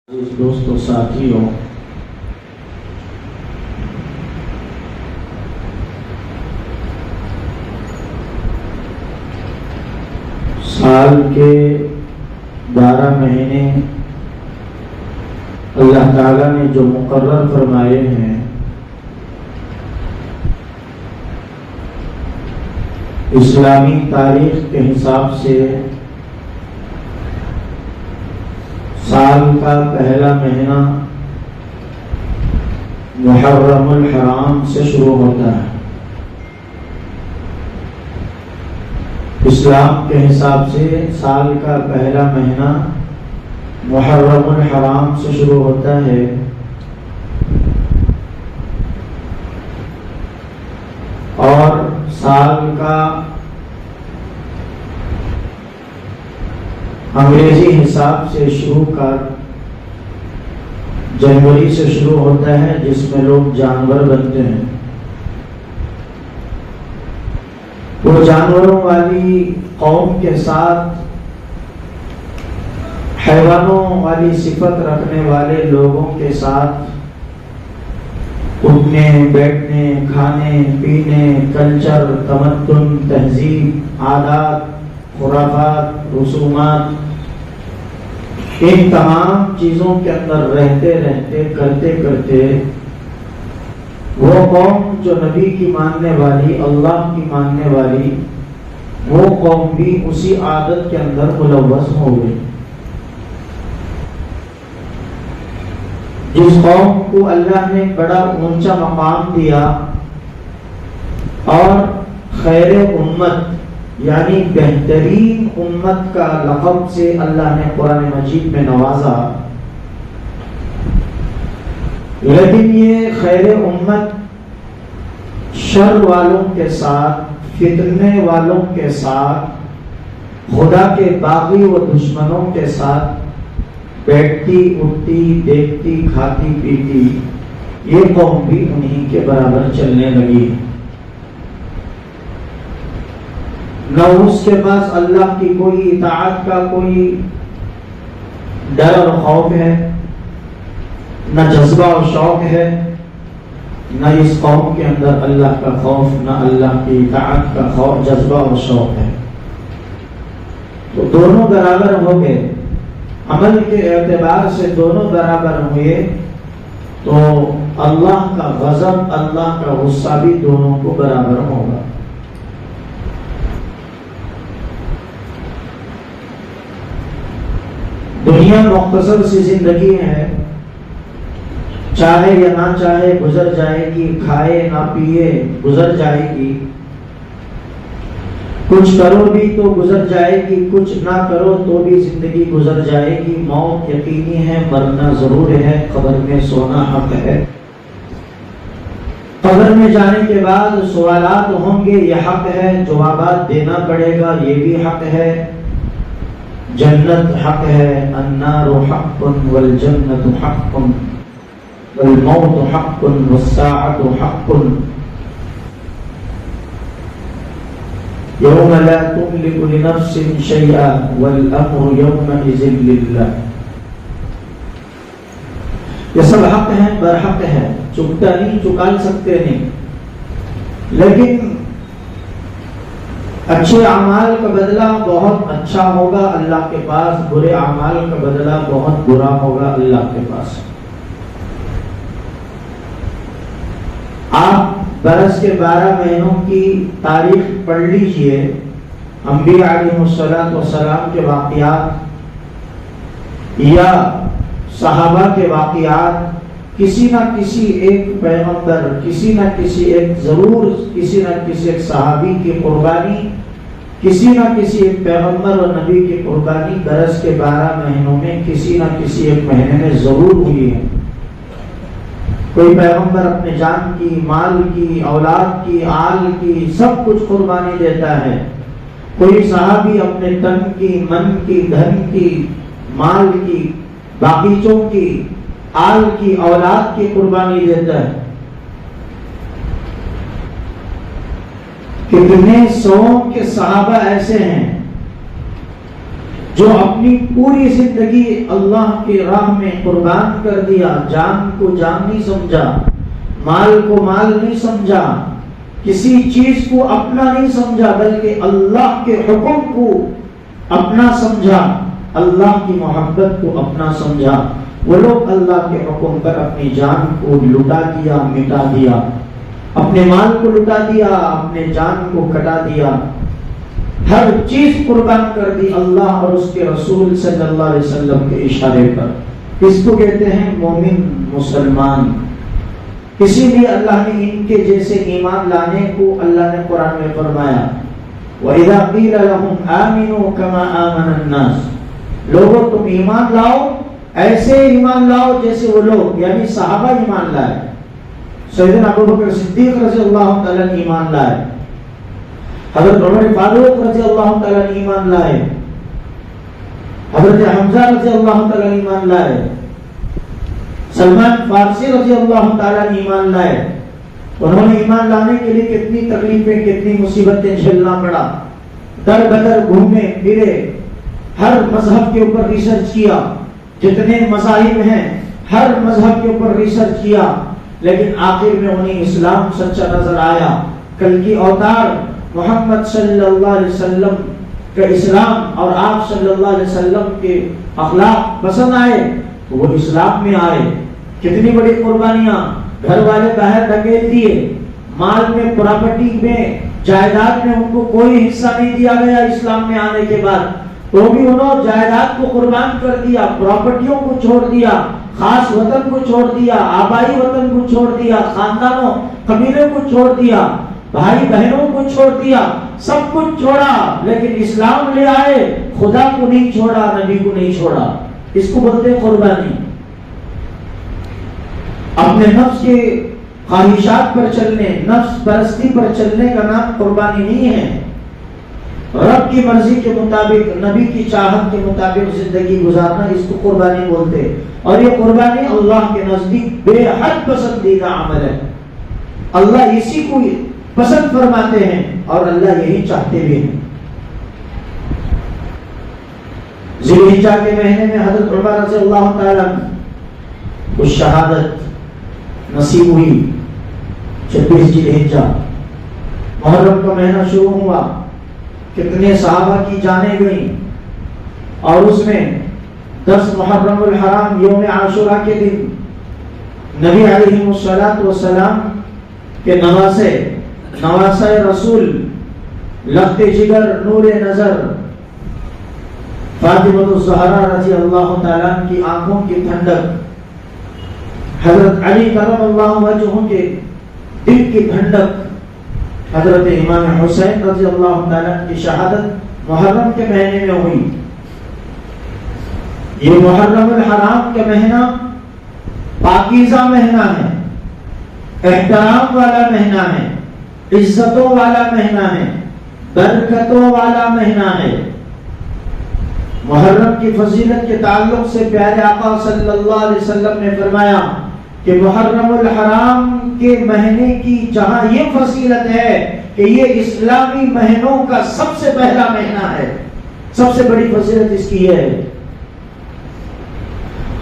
دوستوں ساتھیوں، سال کے 12 مہینے اللہ تعالیٰ نے جو مقرر فرمائے ہیں، اسلامی تاریخ کے حساب سے سال کا پہلا مہینہ محرم الحرام سے شروع ہوتا ہے۔ اسلام کے حساب سے سال کا پہلا مہینہ محرم الحرام سے شروع ہوتا ہے، اور سال کا انگریزی حساب سے شروع کر جنوری سے شروع ہوتا ہے، جس میں لوگ جانور بنتے ہیں۔ وہ جانوروں والی قوم کے ساتھ حیوانوں والی صفت رکھنے والے لوگوں کے ساتھ اٹھنے بیٹھنے، کھانے پینے، کلچر، تمدن، تہذیب، عادات، خرافات، رسومات، ان تمام چیزوں کے اندر رہتے رہتے کرتے کرتے وہ قوم جو نبی کی ماننے والی، اللہ کی ماننے والی، وہ قوم بھی اسی عادت کے اندر ملوث ہو گئی۔ جس قوم کو اللہ نے بڑا اونچا مقام دیا اور خیر امت یعنی بہترین امت کا لقب سے اللہ نے قرآن مجید میں نوازا، لیکن یہ خیر امت شر والوں کے ساتھ، فتنے والوں کے ساتھ، خدا کے باغی و دشمنوں کے ساتھ بیٹھتی اٹھتی، دیکھتی کھاتی پیتی، یہ قوم بھی انہی کے برابر چلنے لگی۔ نہ اس کے پاس اللہ کی کوئی اطاعت کا کوئی ڈر اور خوف ہے، نہ جذبہ اور شوق ہے، نہ اس قوم کے اندر اللہ کا خوف، نہ اللہ کی اطاعت کا خوف، جذبہ اور شوق ہے۔ تو دونوں برابر ہو گئے، عمل کے اعتبار سے دونوں برابر ہوئے، تو اللہ کا غضب، اللہ کا غصہ بھی دونوں کو برابر ہوگا۔ دنیا مختصر سی زندگی ہے، چاہے یا نہ چاہے گزر جائے گی، کھائے نہ پیے گزر جائے گی، کچھ کرو بھی تو گزر جائے گی، کچھ نہ کرو تو بھی زندگی گزر جائے گی۔ موت یقینی ہے، مرنا ضرور ہے، قبر میں سونا حق ہے۔ قبر میں جانے کے بعد سوالات ہوں گے، یہ حق ہے، جوابات دینا پڑے گا، یہ بھی حق ہے۔ جنت حق ہے، النار حق والجنت حق والموت حق والساعة حق يوم لا تملك لنفس شيئا والأمر يومئذ لله۔ یہ سب حق ہیں، برحق ہے، چکتا نہیں، چکا سکتے نہیں، لیکن اچھے اعمال کا بدلہ بہت اچھا ہوگا اللہ کے پاس، برے اعمال کا بدلہ بہت برا ہوگا اللہ کے پاس۔ آپ برس کے 12 مہینوں کی تاریخ پڑھ لیجئے، انبیاء علیہ السلام کے واقعات یا صحابہ کے واقعات، کسی نہ کسی ایک پیغمبر، کسی نہ کسی ایک ضرور، کسی نہ کسی ایک صحابی کی قربانی، کسی نہ کسی ایک پیغمبر اور نبی کی قربانی برس کے 12 مہینوں میں کسی نہ کسی ایک مہینے میں ضرور ہوئی ہے۔ کوئی پیغمبر اپنے جان کی، مال کی، اولاد کی، آل کی، سب کچھ قربانی دیتا ہے۔ کوئی صحابی اپنے تن کی، من کی، دھن کی، مال کی، باغیچوں کی، آل کی، اولاد کی قربانی دیتا ہے۔ کتنے سو کے صحابہ ایسے ہیں جو اپنی پوری زندگی اللہ کی راہ میں قربان کر دیا، جان کو جان نہیں سمجھا، مال کو مال نہیں سمجھا، کسی چیز کو اپنا نہیں سمجھا، بلکہ اللہ کے حکم کو اپنا سمجھا، اللہ کی محبت کو اپنا سمجھا، وہ لوگ اللہ کے حکم پر اپنی جان کو لٹا دیا، مٹا دیا، اپنے مال کو لٹا دیا، اپنے جان کو کٹا دیا، ہر چیز قربان کر دی اللہ اور اس کے رسول صلی اللہ علیہ وسلم کے اشارے پر۔ اس کو کہتے ہیں مومن، مسلمان۔ اسی لیے اللہ نے ان کے جیسے ایمان لانے کو اللہ نے قرآن میں فرمایا، وَإِذَا قِيلَ لَهُمْ آمِنُوا كَمَا آمَنَ النَّاسِ، لوگوں تم ایمان لاؤ، ایسے ایمان لاؤ جیسے وہ لوگ، یعنی صحابہ ایمان لائے، سیدنا ابوبکر صدیق رضی اللہ تعالیٰ نے ایمان لائے، حضرت عمر فاروق رضی اللہ تعالیٰ نے ایمان لائے، حضرت حمزہ رضی اللہ تعالیٰ نے ایمان لائے، سلمان فارسی رضی اللہ تعالیٰ نے ایمان لائے۔ انہوں نے ایمان لانے کے لیے کتنی تکلیفیں، کتنی مصیبتیں جھیلنا پڑا، در بدر گھومے پھرے، ہر مذہب کے اوپر ریسرچ کیا، جتنے مذاہب ہیں ہر مذہب کے اوپر ریسرچ کیا، لیکن آخر میں انہیں اسلام سچا نظر آیا۔ کل کی اوتار محمد صلی اللہ علیہ وسلم کا اسلام اور آپ صلی اللہ علیہ وسلم کے اخلاق پسند آئے تو وہ اسلام میں آئے۔ کتنی بڑی قربانیاں، گھر والے باہر دھکیل دیے، مال میں، پراپرٹی میں، جائیداد میں ان کو کوئی حصہ نہیں دیا گیا اسلام میں آنے کے بعد، تو بھی انہوں جائیداد کو قربان کر دیا، پراپرٹیوں کو چھوڑ دیا، خاص وطن کو چھوڑ دیا، آبائی وطن کو چھوڑ دیا، خاندانوں قبیلے کو چھوڑ دیا، بھائی بہنوں کو چھوڑ دیا، سب کچھ چھوڑا، لیکن اسلام لے آئے، خدا کو نہیں چھوڑا، نبی کو نہیں چھوڑا۔ اس کو بولتے ہیں قربانی۔ اپنے نفس کے خواہشات پر چلنے، نفس پرستی پر چلنے کا نام قربانی نہیں ہے۔ رب کی مرضی کے مطابق، نبی کی چاہت کے مطابق زندگی گزارنا، اس کو قربانی بولتے ہیں۔ اور یہ قربانی اللہ کے نزدیک بے حد پسندیدہ عمل ہے۔ اللہ اسی کو پسند فرماتے ہیں اور اللہ یہی چاہتے بھی ہیں۔ ذی الحجہ کے مہینے میں حضرت عمر رضی اللہ تعالیٰ کو شہادت نصیب ہوئی۔ 26 ذی الحجہ، محرم کا مہینہ شروع ہوا، کتنے صحابہ کی جانیں گئیں، اور اس میں 10 محرم الحرام یوم عاشورہ کے دن نبی علیہ السلام کے نواسہ رسول، لخت جگر، نور نظر، فاطمہ الزہرا رضی اللہ تعالیٰ کی آنکھوں کی ٹھنڈک، حضرت علی کرم اللہ وجہہ کے دل کی ٹھنڈک، حضرت امام حسین رضی اللہ تعالیٰ کی شہادت محرم کے مہینے میں ہوئی۔ یہ محرم الحرام کا مہینہ پاکیزہ مہینہ ہے، احترام والا مہینہ ہے، عزتوں والا مہینہ ہے، برکتوں والا مہینہ ہے۔ محرم کی فضیلت کے تعلق سے پیارے آقا صلی اللہ علیہ وسلم نے فرمایا کہ محرم الحرام کے مہینے کی جہاں یہ فضیلت ہے کہ یہ اسلامی مہینوں کا سب سے پہلا مہینہ ہے، سب سے بڑی فضیلت اس کی ہے۔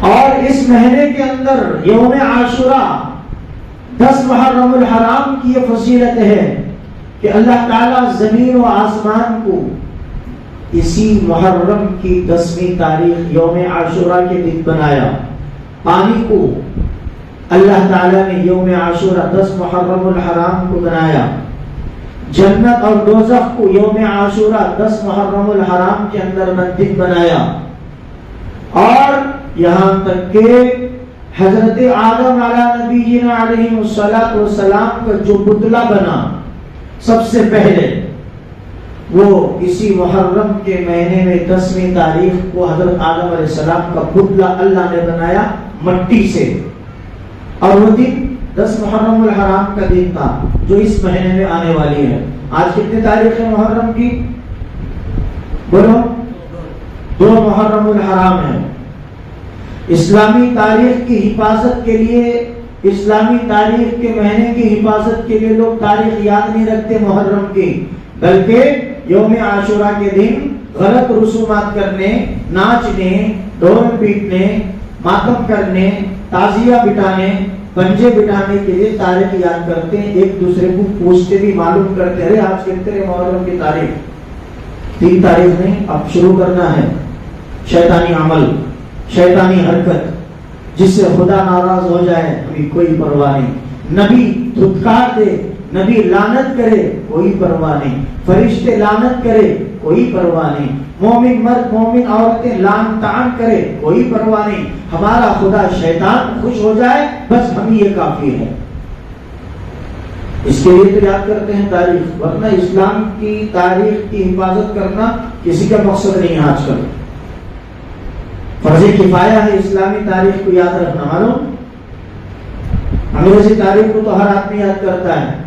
اور اس مہینے کے اندر یوم عاشورہ 10 محرم الحرام کی یہ فضیلت ہے کہ اللہ تعالیٰ زمین و آسمان کو اسی محرم کی 10ویں تاریخ یوم عاشورہ کے دن بنایا۔ پانی کو اللہ تعالیٰ نے یوم عاشورہ 10 محرم الحرام کو بنایا۔ جنت اور دوزخ کو یوم عاشورہ 10 محرم الحرام کے اندر منتخب بنایا۔ اور یہاں تک کہ حضرت آدم علیہ نبینا علیہ السلام کا جو پتلا بنا سب سے پہلے، وہ اسی محرم کے مہینے میں 10ویں تاریخ کو حضرت آدم علیہ السلام کا پتلا اللہ نے بنایا مٹی سے۔ اور وہ دن 10 محرم الحرام کا دن تھا جو اس مہینے میں آنے والی ہے۔ آج کتنی تاریخ ہے محرم کی؟ بولو، 2 محرم الحرام ہے۔ اسلامی تاریخ کی حفاظت کے لیے، اسلامی تاریخ کے مہینے کی حفاظت کے لیے لوگ تاریخ یاد نہیں رکھتے محرم کی، بلکہ یوم عاشورہ کے دن غلط رسومات کرنے، ناچنے، ڈھول پیٹنے، ماتم کرنے، تعزیہ بٹھانے، پنجے بٹھانے کے لیے تاریخ یاد کرتے ہیں، ایک دوسرے کو پوچھتے بھی، معلوم کرتے ہیں، آج کہتے ہیں محرم کی تاریخ، 3 تاریخ نہیں، اب شروع کرنا ہے۔ شیطانی عمل، شیطانی حرکت جس سے خدا ناراض ہو جائے، ابھی کوئی پرواہ نہیں، نبی دھتکار دے، نبی لعنت کرے، کوئی پرواہ نہیں، فرشتے لعنت کرے، کوئی پرواہ نہیں، مومن مرد مومن عورتیں لعن طعن کرے، کوئی پرواہ نہیں، ہمارا خدا شیطان خوش ہو جائے، بس ہمیں یہ کافی ہے۔ اس کے لیے تو یاد کرتے ہیں تاریخ، ورنہ اسلام کی تاریخ کی حفاظت کرنا کسی کا مقصد نہیں ہے۔ آج کل فرض کفایہ ہے اسلامی تاریخ کو یاد رکھنا، معلوم؟ انگریزی تاریخ کو تو ہر آدمی یاد کرتا ہے۔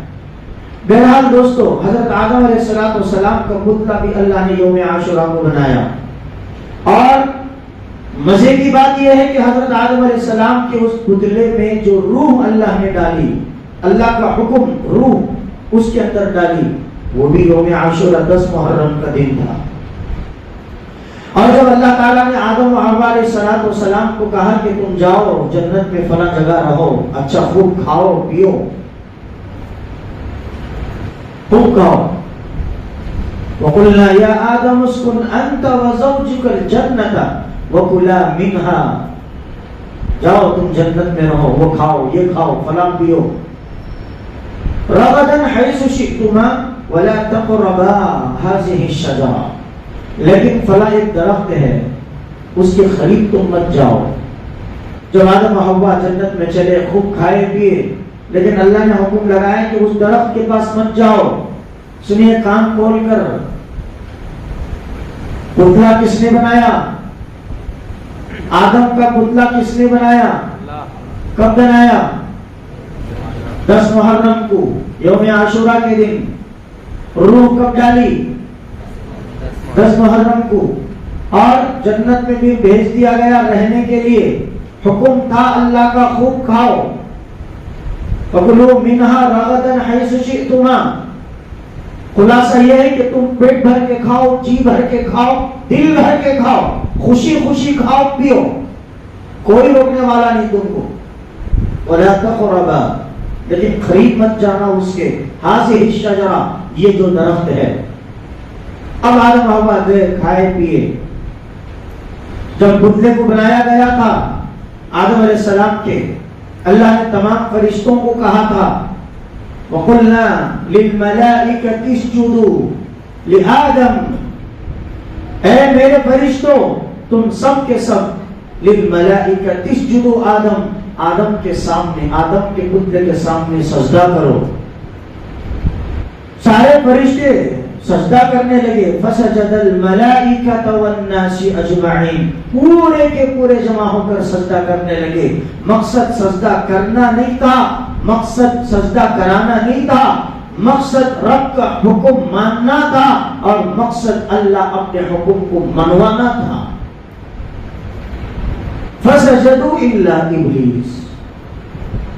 بہرحال دوستو، حضرت آدم علیہ السلام کا پتلا بھی اللہ نے یوم عاشوراء کو بنایا، اور مزے کی بات یہ ہے کہ حضرت آدم علیہ السلام کے اس پتلے میں جو روح اللہ نے ڈالی، اللہ کا حکم روح اس کے اندر ڈالی، وہ بھی یوم عاشوراء 10 محرم کا دن تھا۔ اور جب اللہ تعالیٰ نے آدم و حوا علیہ السلام کو کہا کہ تم جاؤ جنت میں فلاں جگہ رہو، اچھا خوب کھاؤ پیو، خوب کھاؤ، وَقُلْنَا يَا آدَمُ اسْكُنْ أَنْتَ وَزَوْجُكَ الْجَنَّةَ وَكُلَا مِنْهَا، جاؤ تم جنت میں رہو، وہ کھاؤ یہ کھاؤ فلاں پیو، رَغَدًا حَيْثُ شِئْتُمَا وَلَا تَقْرَبَا هَذِهِ الشَّجَرَةَ، لیکن فلاں ایک درخت ہے اس کے قریب تم مت جاؤ۔ جب آدم و حوا جنت میں چلے، خوب کھائے پیے، لیکن اللہ نے حکم لگایا کہ اس درخت کے پاس مت جاؤ۔ سنیے کان کھول کر، پتلا کس نے بنایا؟ آدم کا پتلا کس نے بنایا؟ کب بنایا؟ 10 محرم کو، یوم عاشوراء کے دن۔ روح کب ڈالی؟ 10 محرم کو، اور جنت میں بھی بھیج دیا گیا رہنے کے لیے، حکم تھا اللہ کا خوب کھاؤ، فَكُلُوا مِنْهَا رَغَدًا حَيْثُ شِئْتُمَا۔ خلاصہ یہ ہے کہ تم پیٹ بھر کے کھاؤ، جی بھر کے کھاؤ، دل بھر کے کھاؤ، خوشی خوشی کھاؤ پیو، کوئی روکنے والا نہیں تم کو۔ وَلَا تَقْرَبَا، لیکن قریب مت جانا اس کے، هَذِهِ الشَّجَرَةَ، یہ جو درخت ہے۔ اب آدم حوا گئے کھائے پیے۔ جب پتلے کو بنایا گیا تھا آدم علیہ السلام کے، اللہ نے تمام فرشتوں کو کہا تھا وَقُلْنَا لِلْمَلَائِكَةِ اسْجُدُوا لِآدَمَ، اے میرے فرشتوں تم سب کے سب، لِلْمَلَائِكَةِ اسْجُدُوا آدم، آدم کے سامنے، آدم کے پتلے کے سامنے سجدہ کرو۔ سارے فرشتے سجدہ کرنے لگے، فسجد الملائکۃ والناس اجمعین، پورے کے پورے جمع ہو کر سجدہ کرنے لگے۔ مقصد سجدہ کرنا نہیں تھا، مقصد سجدہ کرانا نہیں تھا، مقصد رب کا حکم ماننا تھا، اور مقصد اللہ اپنے حکم کو منوانا تھا۔ فسجدوا الا ابلیس،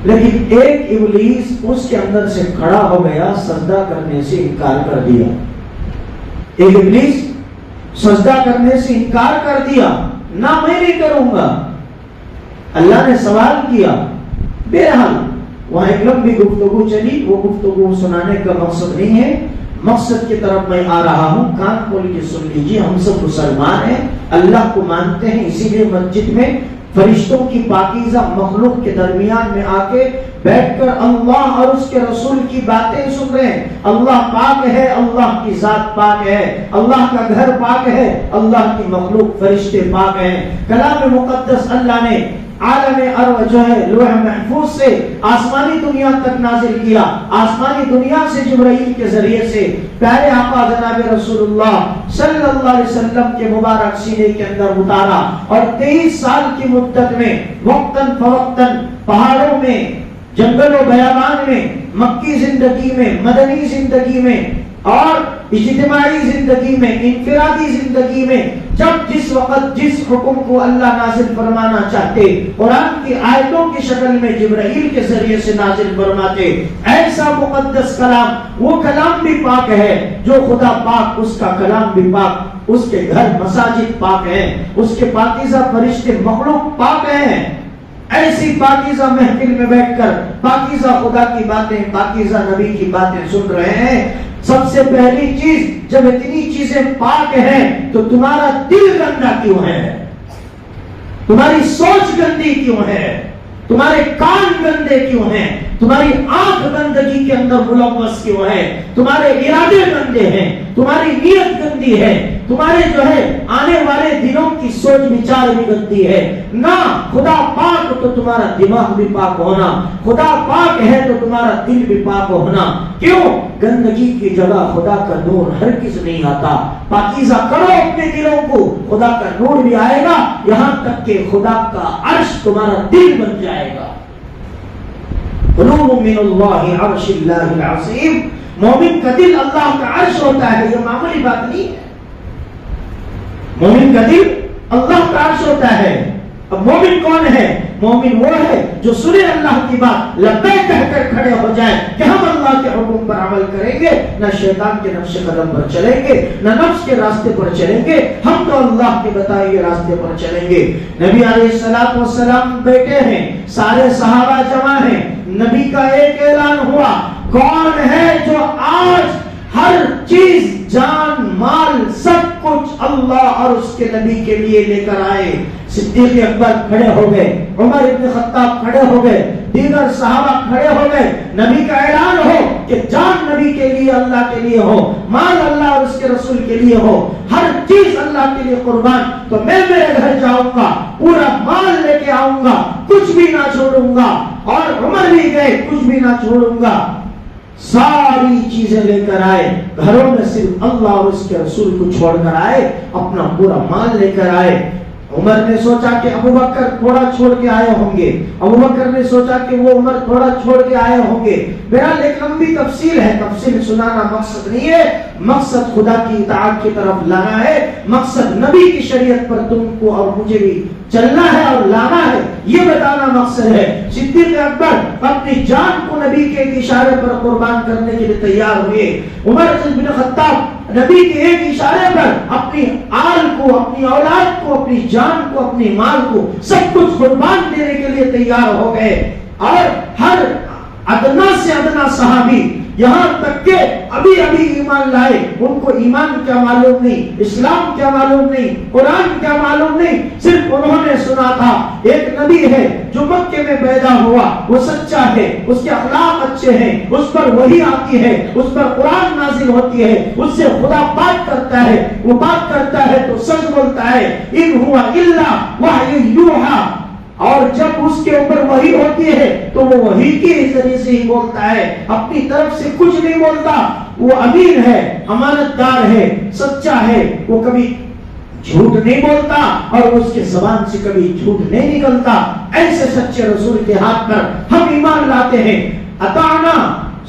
لیکن ایک ابلیس اس کے اندر سے کھڑا ہو گیا، سجدہ کرنے سے انکار کر دیا۔ ایک ابلیس سجدہ کرنے سے انکار کر دیا، نہ میں نہیں کروں گا۔ اللہ نے سوال کیا، بہرحال وہاں ایک لمبی گفتگو چلی، وہ گفتگو سنانے کا مقصد نہیں ہے، مقصد کی طرف میں آ رہا ہوں، کان کھول کے سن لیجیے۔ ہم سب مسلمان ہیں، اللہ کو مانتے ہیں، اسی لیے مسجد میں فرشتوں کی پاکیزہ مخلوق کے درمیان میں آ کے بیٹھ کر اللہ اور اس کے رسول کی باتیں سن رہے ہیں۔ اللہ پاک ہے، اللہ کی ذات پاک ہے، اللہ کا گھر پاک ہے، اللہ کی مخلوق فرشتے پاک ہیں۔ کلام مقدس اللہ نے عالم ارض جو ہے لوح محفوظ سے آسمانی دنیا تک نازل کیا، آسمانی دنیا سے جبرائیل کے ذریعے سے پیارے آقا جناب رسول اللہ صلی اللہ علیہ وسلم کے مبارک سینے کے اندر اتارا، اور 23 سال کی مدت میں وقتاً فوقتاً پہاڑوں میں، جنگل و بیابان میں، مکی زندگی میں، مدنی زندگی میں، اور اجتماعی زندگی میں، انفرادی زندگی میں، جب جس وقت جس حکم کو اللہ نازل فرمانا چاہتے، قرآن کی آیتوں کی شکل میں جبرائیل کے ذریعے سے نازل فرماتے۔ ایسا مقدس کلام، وہ کلام بھی پاک ہے جو خدا پاک، اس کا کلام بھی پاک، اس کے گھر مساجد پاک ہیں، اس کے پاکیزہ فرشتے مخلوق پاک ہیں. ایسی پاکیزہ محفل میں بیٹھ کر پاکیزہ خدا کی باتیں، پاکیزہ نبی کی باتیں سن رہے ہیں. سب سے پہلی چیز، جب اتنی چیزیں پاک ہیں تو تمہارا دل گندا کیوں ہے؟ تمہاری سوچ گندی کیوں ہے؟ تمہارے کان گندے کیوں ہیں؟ تمہاری آنکھ گندگی کے اندر ملوث کیوں ہے؟ تمہارے ارادے گندے ہیں، تمہاری نیت گندی ہے، تمہارے جو ہے آنے والے دنوں کی سوچ وچار بھی گندی ہے. نہ خدا پاک تو تمہارا دماغ بھی پاک ہونا، خدا پاک ہے تو تمہارا دل بھی پاک ہونا. کیوں؟ گندگی کی جگہ خدا کا نور ہرگز نہیں آتا. پاکیزہ کرو اپنے دلوں کو، خدا کا نور بھی آئے گا، یہاں تک کہ خدا کا عرش تمہارا دل بن جائے گا. قلوب من اللہ عرش اللہ العظیم. مومن کا دل اللہ کا عرش ہوتا ہے، یہ معمولی بات نہیں ہے. مومن کا دل اللہ کا عرش ہوتا ہے. اب مومن کون ہے؟ مومن وہ ہے جو سنے اللہ کی بات لبیک کہہ کر کھڑے ہو جائے کہ ہم اللہ کے حکم پر عمل کریں گے، نہ شیطان کے نقش قدم پر چلیں گے، نہ نفس کے راستے پر چلیں گے، ہم تو اللہ کے بتائے ہوئے راستے پر چلیں گے. نبی علیہ السلام بیٹے ہیں، سارے صحابہ جمع ہیں. نبی کا ایک اعلان ہوا، کون ہے جو آج ہر چیز، جان مال سب کچھ اللہ اور اس کے نبی کے لیے لے کر آئے؟ صدیق اکبر کھڑے ہو گئے، عمر ابن خطاب کھڑے ہو گئے، دیگر صحابہ کھڑے ہو گئے. نبی کا اعلان ہو کہ جان نبی کے لیے، اللہ کے لیے ہو، مال اللہ اور اس کے رسول کے لیے ہو، ہر چیز اللہ کے لیے قربان. تو میں میرے گھر جاؤں گا، پورا مال لے کے آؤں گا، کچھ بھی نہ چھوڑوں گا. اور عمر بھی گئے، کچھ بھی نہ چھوڑوں گا. ساری چیزیں لے کر آئے، گھروں میں صرف اللہ اور اس کے رسول کو چھوڑ کر آئے، اپنا پورا مال لے کر آئے. عمر نے سوچا کہ ابو بکر تھوڑا چھوڑ کے آئے ہوں گے، ابو بکر نے سوچا کہ وہ عمر تھوڑا چھوڑ کے آئے ہوں گے. بہرحال ایک لمبی تفصیل ہے، تفصیل سنانا مقصد نہیں ہے. مقصد خدا کی اطاعت کی طرف لانا ہے، مقصد نبی کی شریعت پر تم کو اور مجھے بھی چلنا ہے اور لانا ہے، یہ بتانا مقصد ہے. صدیق اکبر اپنی جان کو نبی کے ایک اشارے پر قربان کرنے کے لیے تیار ہوئے. عمر بن خطاب نبی کے ایک اشارے پر اپنی آل کو، اپنی اولاد کو، اپنی جان کو، اپنی مال کو سب کچھ قربان دینے کے لیے تیار ہو گئے. اور ہر ادنا سے ادنا صحابی، یہاں تک کہ ابھی ایمان لائے، ان کو ایمان کیا معلوم نہیں، اسلام کیا معلوم نہیں، قرآن کیا معلوم نہیں. صرف انہوں نے سنا تھا ایک نبی ہے جو مکے میں پیدا ہوا، وہ سچا ہے، اس کے اخلاق اچھے ہیں، اس پر وحی آتی ہے، اس پر قرآن نازل ہوتی ہے، اس سے خدا بات کرتا ہے، وہ بات کرتا ہے تو سچ بولتا ہے. ان ہوا الا وحی یوحا. اور جب اس کے اوپر وحی ہوتی ہے تو وہ وحی کے ذریعے سے ہی بولتا ہے، اپنی طرف سے کچھ نہیں بولتا. وہ امین ہے، امانت دار ہے، سچا ہے، وہ کبھی جھوٹ نہیں بولتا اور اس کے زبان سے کبھی جھوٹ نہیں نکلتا. ایسے سچے رسول کے ہاتھ پر ہم ایمان لاتے ہیں. اطعنا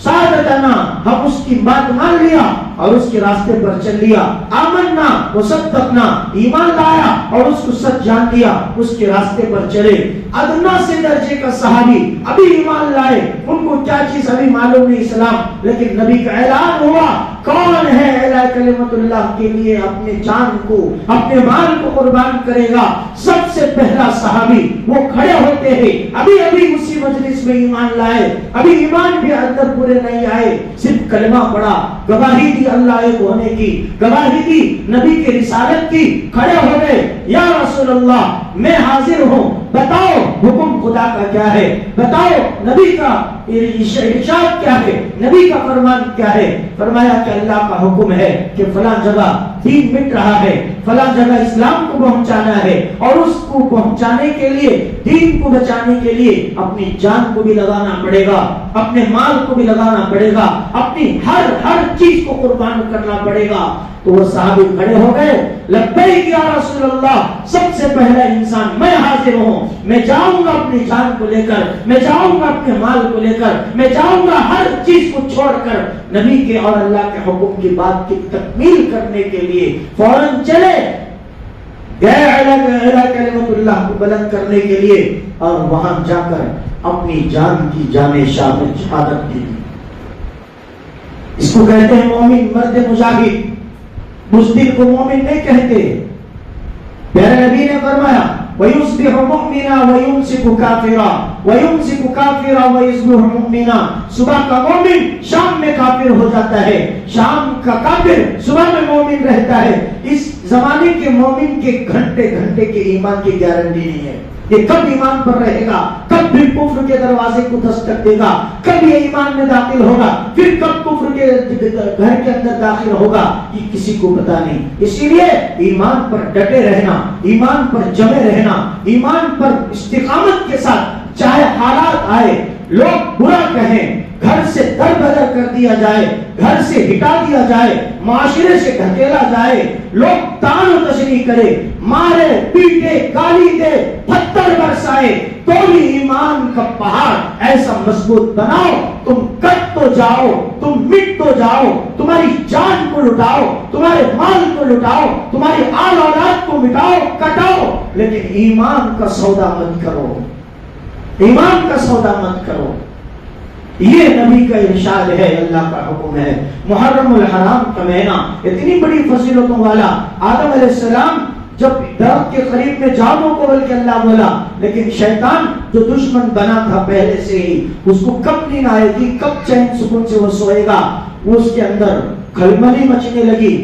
سادتنا، ہم اس کی بات مان لیا اور اس کے راستے پر چل لیا. آمنا وصدقنا، ایمان لایا اور اس کو سچ جان لیا، اس کے راستے پر چلے. ادنا سے درجے کا صحابی ابھی ایمان لائے، ان کو کیا چیز ابھی معلوم نہیں اسلام، لیکن نبی کا اعلان ہوا، کون ہے اعلی کلمت اللہ کے لیے اپنے جان کو، اپنے مال کو قربان کرے گا؟ سب سے پہلا صحابی وہ کھڑے ہوتے ہیں، ابھی اسی مجلس میں ایمان لائے، ابھی ایمان بھی اندر پورے نہیں آئے، صرف کلمہ پڑھا، گواہی دی اللہ ایک ہونے کی، گواہی دی نبی کی رسالت کی. کھڑے ہو گئے، یا رسول اللہ میں حاضر ہوں، بتاؤ حکم خدا کا کیا ہے، بتاؤ نبی کا ارشاد کیا ہے، نبی کا فرمان کیا ہے. فرمایا کہ اللہ کا حکم ہے کہ فلاں جگہ دین مٹ رہا ہے، فلاں جگہ اسلام کو پہنچانا ہے، اور اس کو پہنچانے کے لیے، دین کو بچانے کے لیے اپنی جان کو بھی لگانا پڑے گا، اپنے مال کو بھی لگانا پڑے گا، اپنی ہر چیز کو قربان کرنا پڑے گا. تو وہ صحابی کھڑے ہو گئے، لبیک یا رسول اللہ، سب سے پہلا انسان میں حاضر ہوں، میں جاؤں گا اپنی جان کو لے کر، میں جاؤں گا اپنے مال کو لے کر، میں جاؤں گا ہر چیز کو چھوڑ کر نبی کے اور اللہ کے حکم کی بات کی تکمیل کرنے کے لیے فوراً چلے گئے اعلیٰ کلمت اللہ کو بلند کرنے کے لیے. اور وہاں جا کر اپنی جان کی جان شہادت دی. اس کو کہتے ہیں مومن، مرد مجاہد. بزدل کو مومن نہیں کہتے. پیارے نبی نے فرمایا وَيُصْبِحُ مُؤْمِنًا وَيُمْسِكُ كَافِرًا وَيُمْسِكُ كَافِرًا وَيُصْبِحُ مُؤْمِنًا. صبح کا مومن شام میں کافر ہو جاتا ہے, شام کا کافر صبح میں مومن رہتا ہے. اس زمانے کے مومن کے گھنٹے گھنٹے کے ایمان کی گارنٹی نہیں ہے. یہ کب ایمان پر رہے گا, کب بھی کفر کے دروازے کو دستک دے گا, کب یہ ایمان میں داخل ہوگا, پھر کب کفر کے گھر کے اندر داخل ہوگا, یہ کسی کو پتا نہیں. اسی لیے ایمان پر ڈٹے رہنا, ایمان پر جمے رہنا, ایمان پر استقامت کے ساتھ چاہے حالات آئے, لوگ برا کہیں, گھر سے در بدر کر دیا جائے, گھر سے ہٹا دیا جائے, معاشرے سے دھکیلا جائے, لوگ طعن و تشنیع کرے, مارے پیٹے گالی دے پتھر برسائے, تو بھی ایمان کا پہاڑ ایسا مضبوط بناؤ, تم کٹ تو جاؤ, تم مٹ تو جاؤ, تمہاری جان کو لٹاؤ, تمہارے مال کو لٹاؤ, تمہاری آل اولاد کو مٹاؤ کٹاؤ, لیکن ایمان کا سودا مت کرو, ایمان کا سودا مت کرو. یہ نبی کا ارشاد ہے, اللہ کا حکم ہے. محرم الحرام کا مہینہ اتنی بڑی فضیلتوں والا, آدم علیہ السلام جب درخت کے قریب میں جاؤ کو بلکہ اللہ بولا, لیکن شیطان جو دشمن بنا تھا پہلے سے ہی, اس کو کب نیند آئے گی, کب چین سکون سے وہ سوئے گا, وہ اس کے اندر کھلبلی مچنے لگی.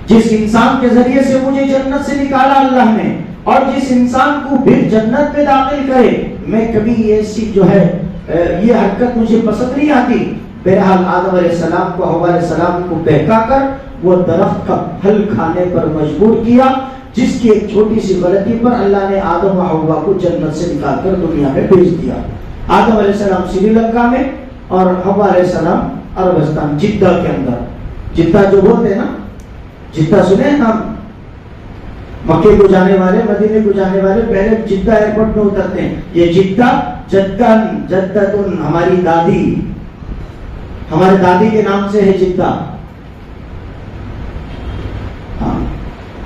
جس انسان کے ذریعے سے مجھے جنت سے نکالا اللہ نے, اور جس انسان کو پھر جنت میں داخل کرے, میں کبھی ایسی جو ہے یہ حرکت مجھے پسند نہیں آتی. بہرحال آدم علیہ السلام کو حوا علیہ السلام کو بہکا کر وہ درخت کا پھل کھانے پر مجبور کیا, جس کی ایک چھوٹی سی غلطی پر اللہ نے آدم و حوا کو جنت سے نکال کر دنیا میں بھیج دیا. آدم علیہ السلام سری لنکا میں اور حوا علیہ السلام عربستان جدہ کے اندر. جدہ جو بولتے ہیں نا, جدہ سنے ہیں نام, مکے کو جانے والے, مدینے کو جانے والے پہلے جدہ ایئرپورٹ میں اترتے ہیں. یہ جدہ جدتن ہماری دادی, ہمارے دادی کے نام سے ہے جدہ. ہاں,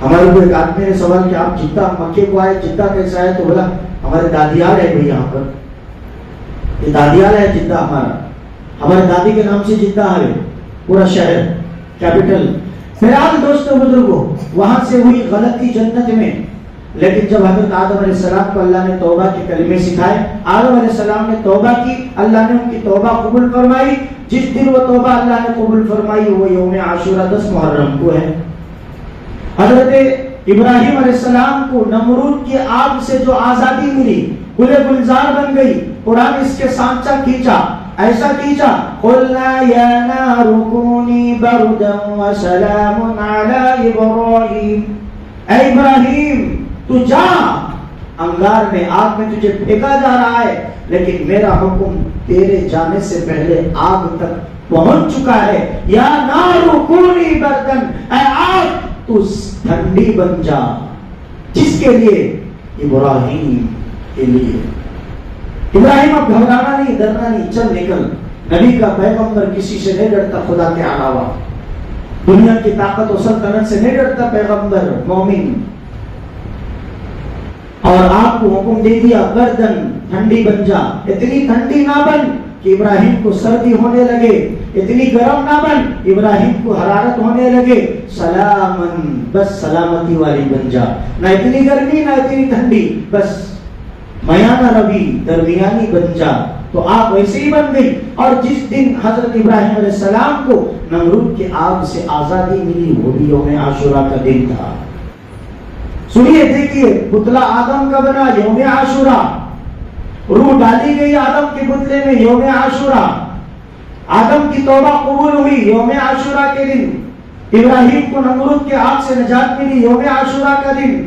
ہمارے کو ایک آدمی نے سوال کیا آپ جدہ مکے کو آئے, جدہ کیسا ہے, تو بولا ہمارے دادیال ہے بھائی, یہاں پر یہ دادیال ہے جدہ ہمارا, ہمارے دادی کے نام سے جدہ ہے پورا شہر, کیپٹل. فیال دوستو بزرگوں, وہاں سے ہوئی غلطی جنت میں, لیکن جب حضرت آدم علیہ السلام کو اللہ نے توبہ کے کلمے سکھائے, آدم علیہ السلام نے توبہ کی, اللہ نے ان کی توبہ قبول فرمائی. جس دن وہ توبہ اللہ نے قبول فرمائی وہ یوم عاشورہ 10 محرم کو ہے. حضرت ابراہیم علیہ السلام کو نمرود کی آگ سے جو آزادی ملی, گلے گلزار بن گئی, قرآن اس کے سانچہ کھینچا, ایسا کیجا قلنا یا نار کونی بردا وسلام علی ابراہیم, اے ابراہیم تو جا, انگار میں آگ میں تجھے پھینکا جا رہا ہے, لیکن میرا حکم تیرے جانے سے پہلے آگ تک پہنچ چکا ہے. یا نار کونی بردن, اے آگ تو ٹھنڈی بن جا. جس کے لیے ابراہیم کے لیے. ابراہیم اب گھبرانا نہیں, ڈرنا نہیں, چل نکل. نبی کا پیغمبر کسی سے نہیں ڈرتا خدا کے علاوہ, دنیا کی طاقت و سلطنت سے نہیں ڈرتا پیغمبر مومن. اور آپ کو حکم دے دیا گردن ٹھنڈی بن جا. اتنی ٹھنڈی نہ بن کہ ابراہیم کو سردی ہونے لگے, اتنی گرم نہ بن ابراہیم کو حرارت ہونے لگے. سلامن, بس سلامتی والی بن جا, نہ اتنی گرمی نہ اتنی ٹھنڈی, بس میانہ روی درمیانی بن جا. تو آگ ویسے ہی بن گئی. اور جس دن حضرت ابراہیم علیہ السلام کو نمرود کی آگ سے آزادی ملی وہ بھی یوم عاشورہ کا دن تھا. سنیے دیکھیے, پتلا آدم کا بنا یوم عاشورہ, روح ڈالی گئی آدم کے پتلے میں یوم عاشورہ, آدم کی توبہ قبول ہوئی یوم عاشورہ کے دن, ابراہیم کو نمرود کے آگ سے نجات ملی یوم عاشورہ کا دن,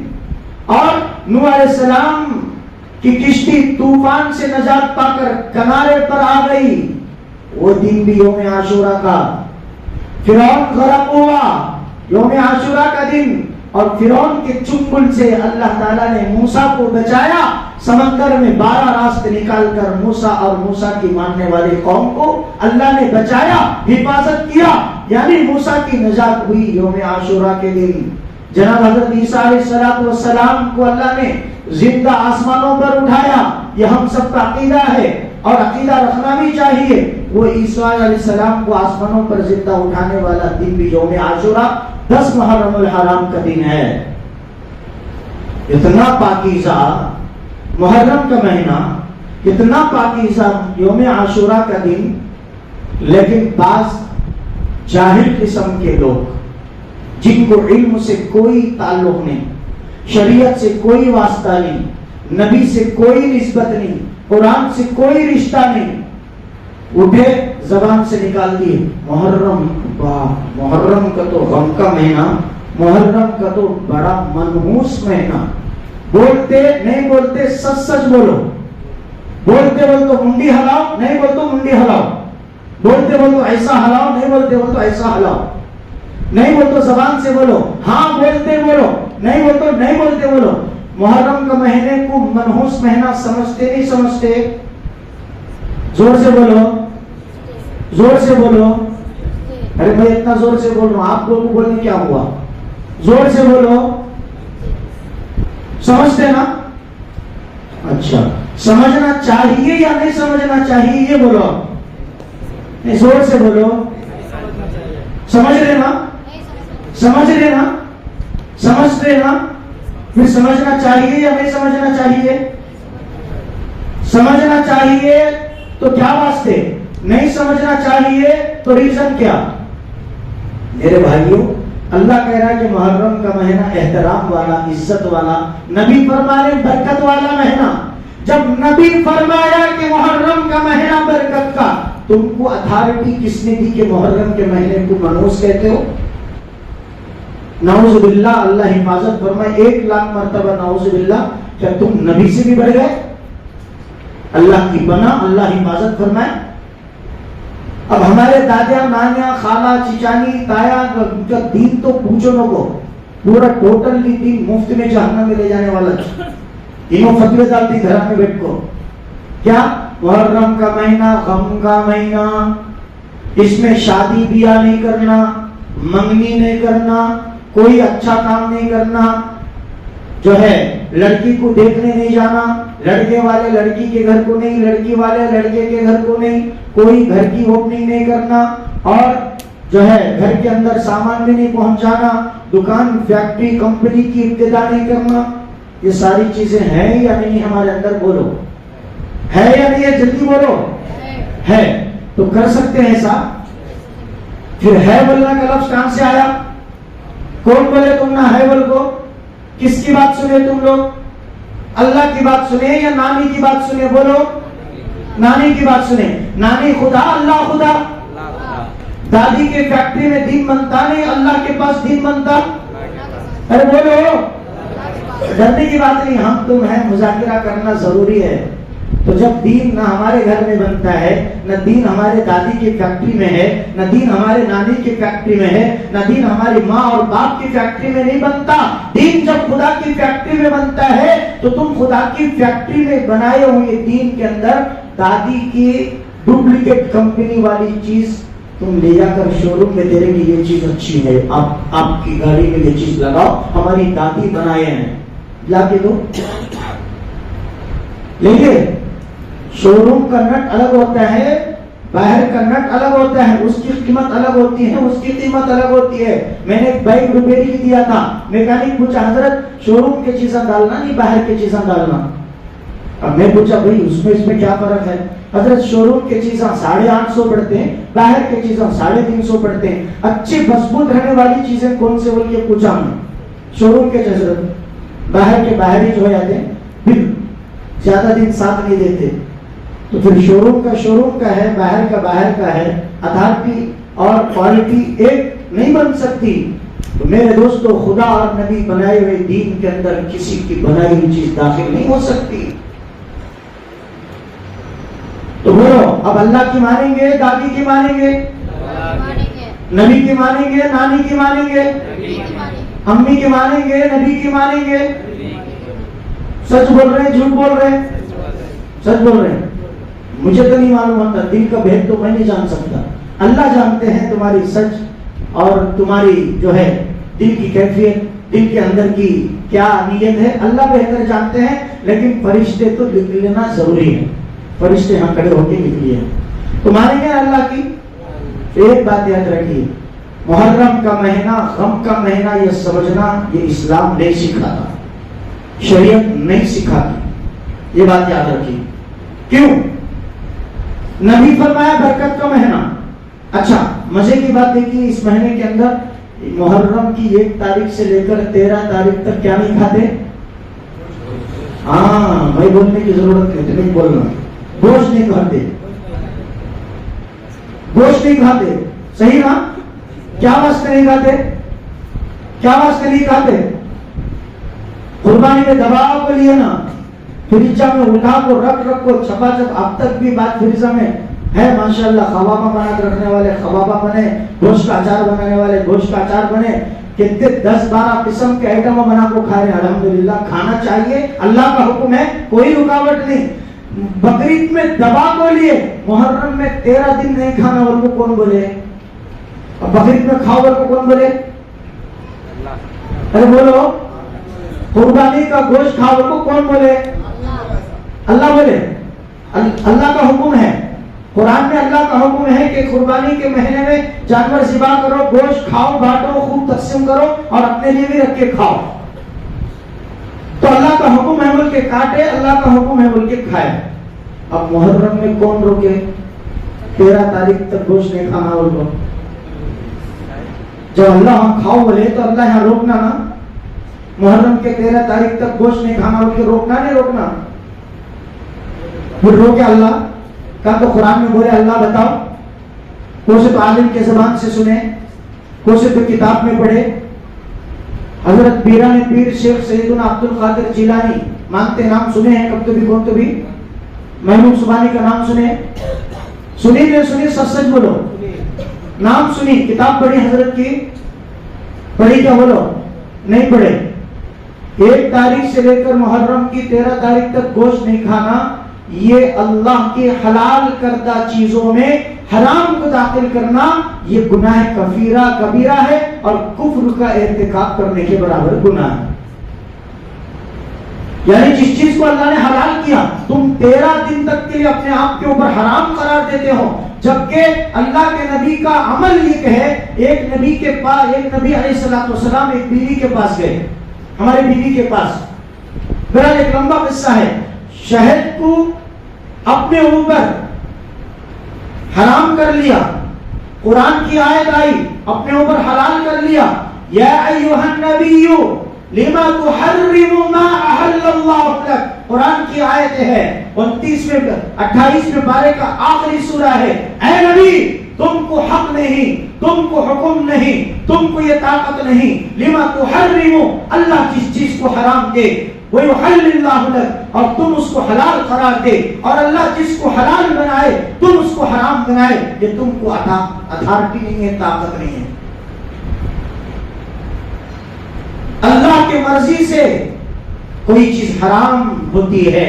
اور نوح علیہ السلام کی کشتی طوفان سے نجات پا کر کنارے پر آ گئی, وہ دن بھی یوم عاشورہ کا. فرعون غرق ہوا یوم عاشورہ کا دن, اور فرعون کے چنگل سے اللہ تعالیٰ نے موسیٰ کو بچایا. سمندر میں 12 راستے نکال کر موسیٰ اور موسیٰ کی ماننے والی قوم کو اللہ نے بچایا, حفاظت کیا, یعنی موسیٰ کی نجات ہوئی یوم عاشورہ کے دن. جناب حضرت عیسیٰ علیہ السلام کو اللہ نے زندہ آسمانوں پر اٹھایا. یہ ہم سب کا عقیدہ ہے اور عقیدہ رکھنا بھی چاہیے. وہ عیسیٰ علیہ السلام کو آسمانوں پر زندہ اٹھانے والا دن بھی یوم عاشورہ 10 محرم الحرام کا دن ہے، اتنا پاکیزہ محرم کا مہینہ، اتنا پاکیزہ یوم عاشورہ کا دن، لیکن بعض جاہل قسم کے لوگ جن کو علم سے کوئی تعلق نہیں، شریعت سے کوئی واسطہ نہیں، نبی سے کوئی نسبت نہیں، قرآن سے کوئی رشتہ نہیں، اٹھے زبان سے نکال دیے محرم، محرم کا تو غم کا مہینہ، محرم کا تو بڑا منحوس مہینہ، بولتے نہیں بولتے سچ سچ بولو، بولتے بول تو منڈی ہلاؤ، نہیں بول تو منڈی ہلاؤ، بولتے بول تو ایسا ہلاؤ، نہیں بولتے بول تو ایسا ہلاؤ، نہیں بول تو زبان سے بولو، ہاں بولتے بولو، نہیں بول تو نہیں بولتے بولو۔ محرم کا مہینے کو منحوس مہینہ سمجھتے نہیں سمجھتے؟ زور سے بولو، زور سے بولو۔ ارے میں اتنا زور سے بول رہا ہوں، آپ لوگوں کو بولنے کیا ہوا؟ زور سے بولو، سمجھتے نا؟ اچھا، سمجھنا چاہیے یا نہیں سمجھنا چاہیے یہ بولو، نہیں زور سے بولو۔ سمجھ رہے نا؟ سمجھ رہے نا؟ سمجھ رہے نا؟ پھر سمجھنا چاہیے یا نہیں سمجھنا چاہیے؟ سمجھنا چاہیے تو کیا واسطے؟ نہیں سمجھنا چاہیے تو ریزن کیا؟ میرے بھائیوں، اللہ کہہ رہا ہے کہ محرم کا مہینہ احترام والا، عزت والا، نبی فرمانے برکت والا مہینہ۔ جب نبی فرمایا کہ محرم کا مہینہ برکت کا، تم کو اتھارٹی کس نے دی کہ محرم کے مہینے کو منحوس کہتے ہو؟ نعوذ باللہ، اللہ حفاظت فرمائے، 1,00,000 مرتبہ نعوذ باللہ۔ کیا تم نبی سے بھی بڑھ گئے؟ اللہ کی پناہ، اللہ حفاظت فرمائے۔ اب ہمارے دادیا، نانیا، خالہ، چچانی، تایا کا دین تو پوچھو نہ کو، پورا ٹوٹلی دین مفت میں جہنم میں لے جانے والا تھا۔ انہوں فتوے ڈالتی گھر میں بیٹھ کو، کیا محرم کا مہینہ غم کا مہینہ، اس میں شادی بیاہ نہیں کرنا، منگنی نہیں کرنا، کوئی اچھا کام نہیں کرنا، جو ہے لڑکی کو دیکھنے نہیں جانا، لڑکے والے لڑکی کے گھر کو نہیں، لڑکی والے لڑکے کے گھر کو نہیں، کوئی گھر کی اوپننگ نہیں کرنا، اور جو ہے گھر کے اندر سامان بھی نہیں پہنچانا، دکان فیکٹری کمپنی کی ابتدا نہیں کرنا۔ یہ ساری چیزیں ہیں یا نہیں ہمارے اندر؟ بولو، ہے یا نہیں ہے؟ جلدی بولو، ہے تو کر سکتے ہیں ایسا؟ پھر ہے بولنا کا لفظ کہاں سے آیا؟ کون بولے تم نہ ہے بول کو؟ کس کی بات سنے تم لوگ؟ اللہ کی بات سنے یا نانی کی بات سنے؟ بولو، نانی کی بات سنے۔ نانی خدا، اللہ خدا۔ دادی کے فیکٹری میں دین بنتا نہیں، اللہ کے پاس دین بنتا۔ ارے بولو، ڈرنے کی بات نہیں، ہم تم ہیں، مذاکرہ کرنا ضروری ہے۔ تو جب دین نہ ہمارے گھر میں بنتا ہے، نہ دین ہمارے دادی کی فیکٹری میں ہے، نہ دین ہمارے نانی کی فیکٹری میں ہے، نہ دین ہماری ماں اور باپ کی فیکٹری میں نہیں بنتا۔ دین جب خدا کی فیکٹری میں بنتا ہے تو تم خدا کی فیکٹری میں بنائے ہوئے دین کے اندر دادی کی ڈپلیکیٹ کمپنی والی چیز تم لے جا کر شو روم میں دے رہے کہ یہ چیز اچھی ہے، آپ کی گاڑی میں یہ چیز لگاؤ، ہماری دادی بنائے ہیں، لا کے دو۔ لیکن شو روم کا نٹ الگ ہوتا ہے، باہر کا نٹ الگ ہوتا ہے، اس کی قیمت الگ ہوتی ہے، اس کی قیمت الگ ہوتی ہے۔ میں نے ایک بائک ریپیئر دیا تھا، میکینک پوچھا حضرت شو روم کی چیزیں ڈالنا نہیں باہر کی چیزیں ڈالنا؟ اب میں پوچھا بھائی اس میں کیا فرق ہے؟ حضرت شو روم کی چیزیں 850 پڑتے ہیں، باہر کی چیزیں 350 پڑتے ہیں۔ اچھی مضبوط رہنے والی چیزیں کون سے بول کے پوچھا میں؟ شو روم کے حضرت، باہر کے باہر ہی جو ہو جاتے ہیں، پھر زیادہ دن ساتھ نہیں دیتے۔ تو پھر شو روم کا ہے، باہر کا باہر کا ہے، اتھارٹی اور کوالٹی ایک نہیں بن سکتی۔ تو میرے دوستو، خدا اور نبی بنائے ہوئے دین کے اندر کسی کی بنائی ہوئی چیز داخل نہیں ہو سکتی۔ تو بولو، اب اللہ کی مانیں گے، دادی کی مانیں گے، نبی کی مانیں گے، نانی کی مانیں گے، امی کی مانیں گے، نبی کی مانیں گے؟ سچ بول رہے ہیں جھوٹ بول رہے ہیں؟ سچ بول رہے ہیں۔ مجھے تو نہیں معلوم ہوتا، دل کا بھید تو میں نہیں جان سکتا، اللہ جانتے ہیں تمہاری سچ اور تمہاری جو ہے دل کی کیفیت، دل کے اندر کی کیا نیت ہے، اللہ بہتر جانتے ہیں۔ لیکن فرشتے تو لکھ لینا ضروری ہے، فرشتے یہاں کھڑے ہو کے لکھ لیے۔ تمہارے کیا اللہ کی؟ ایک بات یاد رکھیے، محرم کا مہینہ غم کا مہینہ یہ سمجھنا یہ اسلام نہیں سکھاتا، شریعت نہیں سکھاتی، یہ بات یاد رکھیے۔ کیوں؟ نبی فرمایا برکت کا مہینہ۔ اچھا مزے کی بات دیکھیے، اس مہینے کے اندر محرم کی 1 تاریخ سے لے کر 13 تاریخ تک کیا نہیں کھاتے؟ ہاں بھائی بولنے کی ضرورت نہیں بولنا، گوشت نہیں کھاتے، گوشت نہیں کھاتے، صحیح نا؟ کیا واسطے نہیں کھاتے؟ کیا واسطے نہیں کھاتے؟ قربانی کے دباؤ کو لیے نا، فریجا میں اٹھا کو رکھ کو چھپا چھپ، اب تک بھی بات فریجا میں ہے ماشاءاللہ، خوابہ بنا کے رکھنے والے خوابہ بنے، گوشت کا اچار بنانے والے گوشت کا اچار بنے، کتنے 10-12 قسم کے آئٹم بنا کو کھا رہے ہیں۔ الحمدللہ کھانا چاہیے، اللہ کا حکم ہے، کوئی رکاوٹ نہیں۔ بقرعید میں دبا کو لیے، محرم میں 13 دن نہیں کھانا والے کو کون بولے؟ بقرعید میں کھاؤ والے کو کون بولے؟ ارے بولو، قربانی کا گوشت کھاؤ والے کو کون بولے؟ اللہ بولے۔ اللہ کا حکم ہے، قرآن میں اللہ کا حکم ہے کہ قربانی کے مہینے میں جانور ذبح کرو، گوشت کھاؤ، بانٹو، خوب تقسیم کرو اور اپنے لیے بھی رکھ کے کھاؤ۔ تو اللہ کا حکم ہے بول کے کاٹے، اللہ کا حکم ہے بول کے کھائے۔ اب محرم میں کون روکے؟ 13 تاریخ تک گوشت نہیں کھانا بولو۔ جب اللہ ہم کھاؤ بولے تو اللہ یہاں روکنا نا، محرم کے 13 تاریخ تک گوشت نہیں کھانا بول کے روکنا نہیں روکنا؟ پھر روکے اللہ کا تو قرآن میں بولے اللہ بتاؤ، کوئی سے تو عالم کے زبان سے سنے، کوئی سے تو کتاب میں پڑھے۔ حضرت پیران پیر شیخ سیدنا عبد القادر جیلانی، مانتے نام سنے ہیں کب تو بھی کون تو بھی؟ محمود سبحانی کا نام سنے؟ سنی نہیں سنی؟ سچ سچ بولو، نام سنی، کتاب پڑھی حضرت کی؟ پڑھی کیا بولو؟ نہیں پڑھے۔ 1 تاریخ سے لے کر محرم کی 13 تاریخ تک گوشت نہیں کھانا، یہ اللہ کے حلال کردہ چیزوں میں حرام کو داخل کرنا، یہ گناہ کفیرہ کبیرہ ہے اور کفر کا ارتکاب کرنے کے برابر گناہ ہے۔ یعنی جس چیز کو اللہ نے حلال کیا تم 13 دن تک کے لیے اپنے آپ کے اوپر حرام قرار دیتے ہو، جبکہ اللہ کے نبی کا عمل یہ کہے۔ ایک نبی کے پاس، ایک نبی علیہ الصلوۃ والسلام ایک بیوی کے پاس گئے، ہمارے بیوی کے پاس، بہرحال ایک لمبا قصہ ہے۔ شہد کو اپنے اوپر حرام کر لیا، قرآن کی آیت آئی اپنے اوپر حلال کر لیا، یا ایھا النبی لما تحرم ما احل اللہ لک، قرآن کی آیت ہے 28ویں پارے کا آخری سورہ ہے۔ اے نبی تم کو حق نہیں، تم کو حکم نہیں، تم کو یہ طاقت نہیں، لما تحرم، اللہ جس چیز کو حرام دے، وَيُحَلِّ اللَّهُ لَكَ، اور تم اس کو حلال قرار دے، اور اللہ جس کو حلال بنائے تم اس کو حرام بنائے، یہ تم کو اتھارٹی نہیں ہے، طاقت نہیں ہے۔ اللہ کی مرضی سے کوئی چیز حرام ہوتی ہے،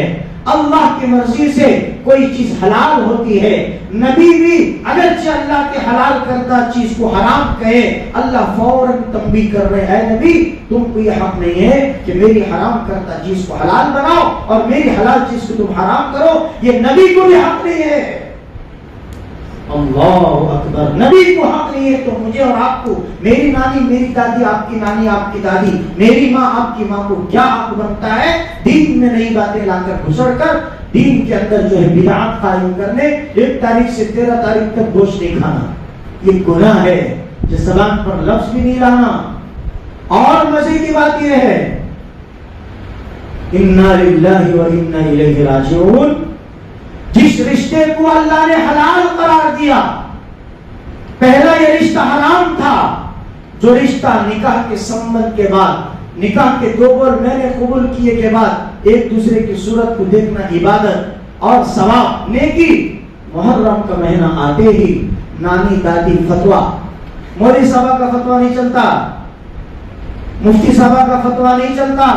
اللہ کی مرضی سے کوئی چیز حلال ہوتی ہے۔ نبی بھی اگرچہ اللہ کے حلال کردہ چیز کو حرام کہے، اللہ فوراً تنبیہ کر رہے ہیں، اے نبی تم کو یہ حق نہیں ہے کہ میری حرام کردہ چیز کو حلال بناؤ اور میری حلال چیز کو تم حرام کرو، یہ نبی کو بھی حق نہیں ہے۔ اللہ اکبر، نبی کو حق نہیں ہے تو مجھے اور آپ کو، میری نانی میری دادی، آپ کی نانی آپ کی دادی، میری ماں آپ کی ماں کو کیا حق بنتا ہے دین میں نئی باتیں لا کر گھسڑ کر دین کے اندر جو ہے بدعات قائم کرنے، 1 تاریخ سے 13 تاریخ تک گوشت نہیں کھانا، یہ گناہ ہے، جس زبان پر لفظ بھی نہیں لانا۔ اور مزے کی بات یہ ہے، انا للہ و انا الیہ راجعون، جس رشتے کو اللہ نے حلال قرار دیا، پہلا یہ رشتہ حرام تھا، جو رشتہ نکاح کے سنبت کے بعد، نکاح کے 2 بار میں نے قبول کیے کے بعد ایک دوسرے کی صورت کو دیکھنا عبادت اور ثواب نیکی، محرم کا مہینہ آتے ہی نانی دادی فتویٰ، مولوی صاحب کا فتویٰ نہیں چلتا، مفتی صاحب کا فتویٰ نہیں چلتا،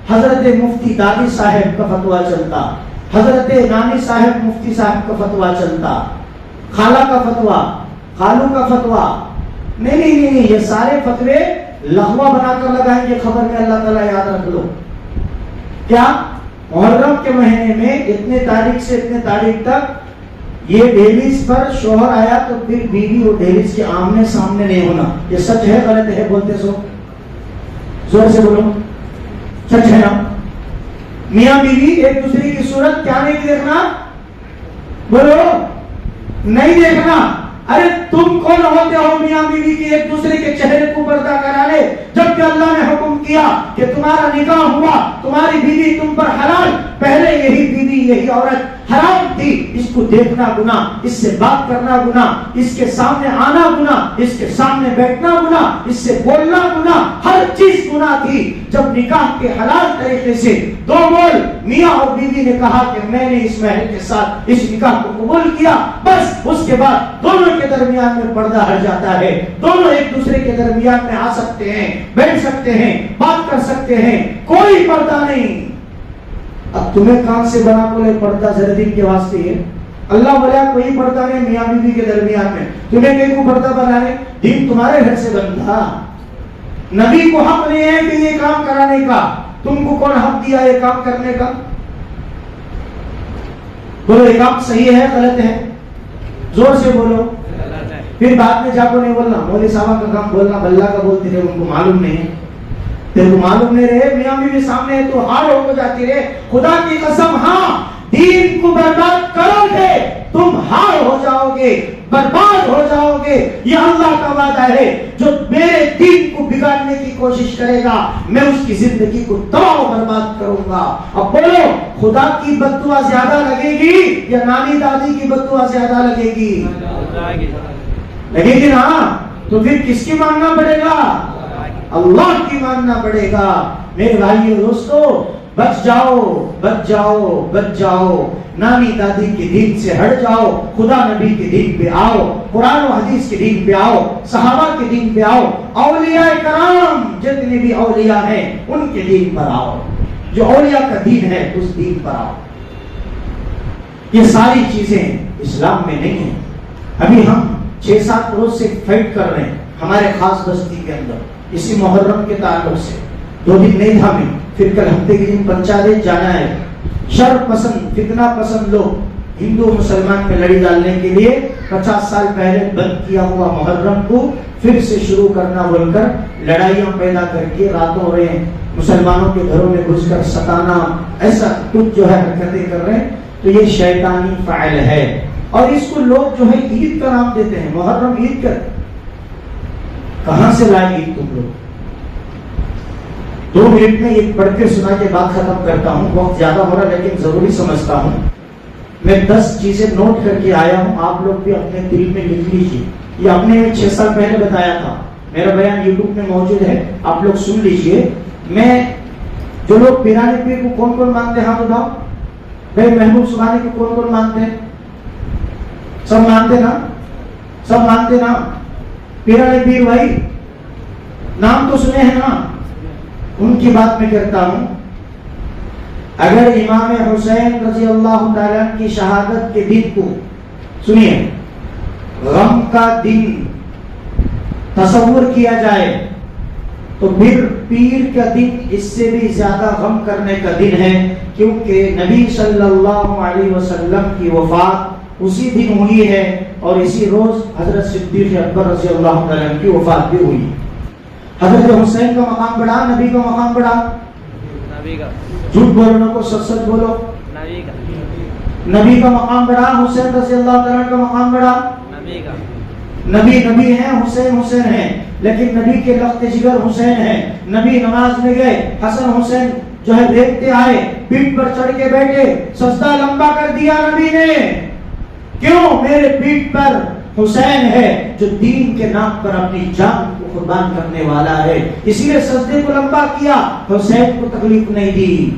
حضرت مفتی دادی صاحب کا فتویٰ چلتا، حضرت نانی صاحب مفتی صاحب کا فتویٰ چلتا، خالہ کا فتویٰ، خالو کا فتویٰ نہیں، یہ سارے فتوے لغوہ بنا کر لگائیں گے خبر میں، اللہ تعالیٰ یاد رکھ لو۔ کیا محرم کے مہینے میں اتنے تاریخ سے اتنے تاریخ تک یہ دہلیز پر شوہر آیا تو پھر بیوی اور دہلیز کے آمنے سامنے نہیں ہونا، یہ سچ ہے غلط ہے؟ بولتے سو زور سے بولو، سچ ہے نا؟ میاں بیوی ایک دوسرے کی صورت کیا نہیں دیکھنا؟ بولو، نہیں دیکھنا۔ ارے تم کون ہوتے ہو میاں بیوی کی ایک دوسرے کے چہرے کو پردہ کرانے، جبکہ اللہ نے حکم کیا کہ تمہارا نکاح ہوا، تمہاری بیوی تم پر حلال، پہلے یہی بیوی یہی عورت حرام تھی، اس کو دیکھنا گناہ، اس سے بات کرنا گناہ، اس کے سامنے آنا گناہ، اس کے سامنے بیٹھنا گناہ، اس سے بولنا گناہ، ہر چیز گناہ تھی۔ جب نکاح کے حلال طریقے سے دو بول میاں اور بیوی نے کہا کہ میں نے اس مہر کے ساتھ اس نکاح کو قبول کیا، بس اس کے بعد دونوں کے درمیان میں پردہ ہٹ جاتا ہے، دونوں ایک دوسرے کے درمیان میں آ سکتے ہیں، بیٹھ سکتے ہیں، بات کر سکتے ہیں، کوئی پردہ نہیں۔ اب تمہیں کان سے بنا بولے پردہ ذرا دین کے واسطے ہے، اللہ بولا کوئی پردہ نہیں میاں بیوی کے درمیان میں، تمہیں کہیں کو پردہ بنانے؟ دین تمہارے گھر سے بنتا، نبی کو حق نہیں ہے کہ یہ کام کرانے کا، تم کو کون حق دیا یہ کام کرنے کا؟ بولو یہ کام صحیح ہے غلط ہے؟ زور سے بولو، پھر بعد میں جا کو نہیں بولنا مولوی صاحب کا کام بولنا بلّہ کا بولتے رہے، ان کو معلوم نہیں ہے، تیرے کو معلوم نہیں رہے، میاں بیوی سامنے ہے تو ہار ہو جاتی رہے، خدا کی قسم ہاں دین کو برباد کرو گے تم ہار ہو جاؤ گے، برباد ہو جاؤ گے، یہ اللہ کا وعدہ ہے۔ جو میرے دین کو بگاڑنے کی کوشش کرے گا میں اس کی زندگی کو تباہ و برباد کروں گا۔ اب بولو خدا کی بد دعا زیادہ لگے گی یا نانی دادی کی بد دعا زیادہ لگے گی؟ لگے گی نا؟ تو پھر کس کی ماننا پڑے گا؟ اللہ کی ماننا پڑے گا۔ میرے بھائیو دوستو بچ جاؤ بچ جاؤ بچ جاؤ، نانی دادی کے دین سے ہٹ جاؤ، خدا نبی کے دین پہ آؤ، قرآن و حدیث کے دین پہ آؤ، صحابہ کے دین پہ آؤ، اولیاء کرام جتنے بھی اولیاء ہیں ان کے دین پر آؤ، جو اولیاء کا دین ہے اس دین پر آؤ۔ یہ ساری چیزیں اسلام میں نہیں ہیں۔ ابھی ہم 6-7 روز سے فائٹ کر رہے ہیں ہمارے خاص بستی کے اندر اسی محرم کے تعلق سے، 2 دن نہیں تھا میں، پھر کل ہفتے کے دن پنچایت جانا ہے۔ شر پسند فتنہ پسند لوگ ہندو مسلمان میں لڑی ڈالنے کے لیے 50 سال پہلے بند کیا ہوا محرم کو پھر سے شروع کرنا بول کر لڑائیاں پیدا کر کے راتوں رہے مسلمانوں کے گھروں میں گھس کر ستانا، ایسا کچھ جو ہے حرکتیں کر رہے ہیں، تو یہ شیطانی فعل ہے۔ اور اس کو لوگ جو ہے عید کا نام دیتے ہیں، محرم عید کا، کہاں سے لائے عید تم لوگ؟ 2 منٹ میں ایک پڑھ کے سنا کے بات ختم کرتا ہوں، وقت زیادہ ہو رہا لیکن ضروری سمجھتا ہوں۔ میں 10 چیزیں نوٹ کر کے آیا ہوں، آپ لوگ بھی اپنے دل میں لکھ لیجیے۔ یہ آپ نے 6 سال پہلے بتایا تھا، میرا بیان یوٹیوب میں موجود ہے، آپ لوگ سن لیجیے۔ میں جو لوگ پیرانے پیر کو کون کون مانتے ہیں ہاتھ اٹھاؤ بھائی، محبوب سبحانی کو کون کون مانتے ہیں؟ سب مانتے نا؟ سب مانتے نا؟ پیرانے پیر بھائی نام تو سنے ہیں نا؟ ان کی بات میں کرتا ہوں۔ اگر امام حسین رضی اللہ تعالیٰ کی شہادت کے دن کو سنیے غم کا دن تصور کیا جائے تو پھر پیر کا دن اس سے بھی زیادہ غم کرنے کا دن ہے، کیونکہ نبی صلی اللہ علیہ وسلم کی وفات اسی دن ہوئی ہے اور اسی روز حضرت صدیق اکبر رضی اللہ تعالیٰ کی وفات بھی ہوئی۔ حضرت حسین کا مقام بڑا، نبی کا مقام بڑا؟ نبی کا۔ جھوٹ بولنے کو سچ سچ بولو، نبی کا۔ نبی کا مقام بڑا، حسین رضی اللہ تعالیٰ کا مقام بڑا، نبی کا۔ نبی نبی ہیں، حسین حسین ہیں، لیکن نبی کے لخت جگر حسین ہیں۔ نبی نماز میں گئے، حسن حسین جو ہے دیکھتے آئے، پیٹھ پر چڑھ کے بیٹھے، سجدہ لمبا کر دیا نبی نے۔ کیوں؟ میرے پیٹھ پر حسین ہے جو دین کے نام پر اپنی جان کو قربان کرنے والا ہے، اسی لیے سجدے کو لمبا کیا، حسین کو تکلیف نہیں دی،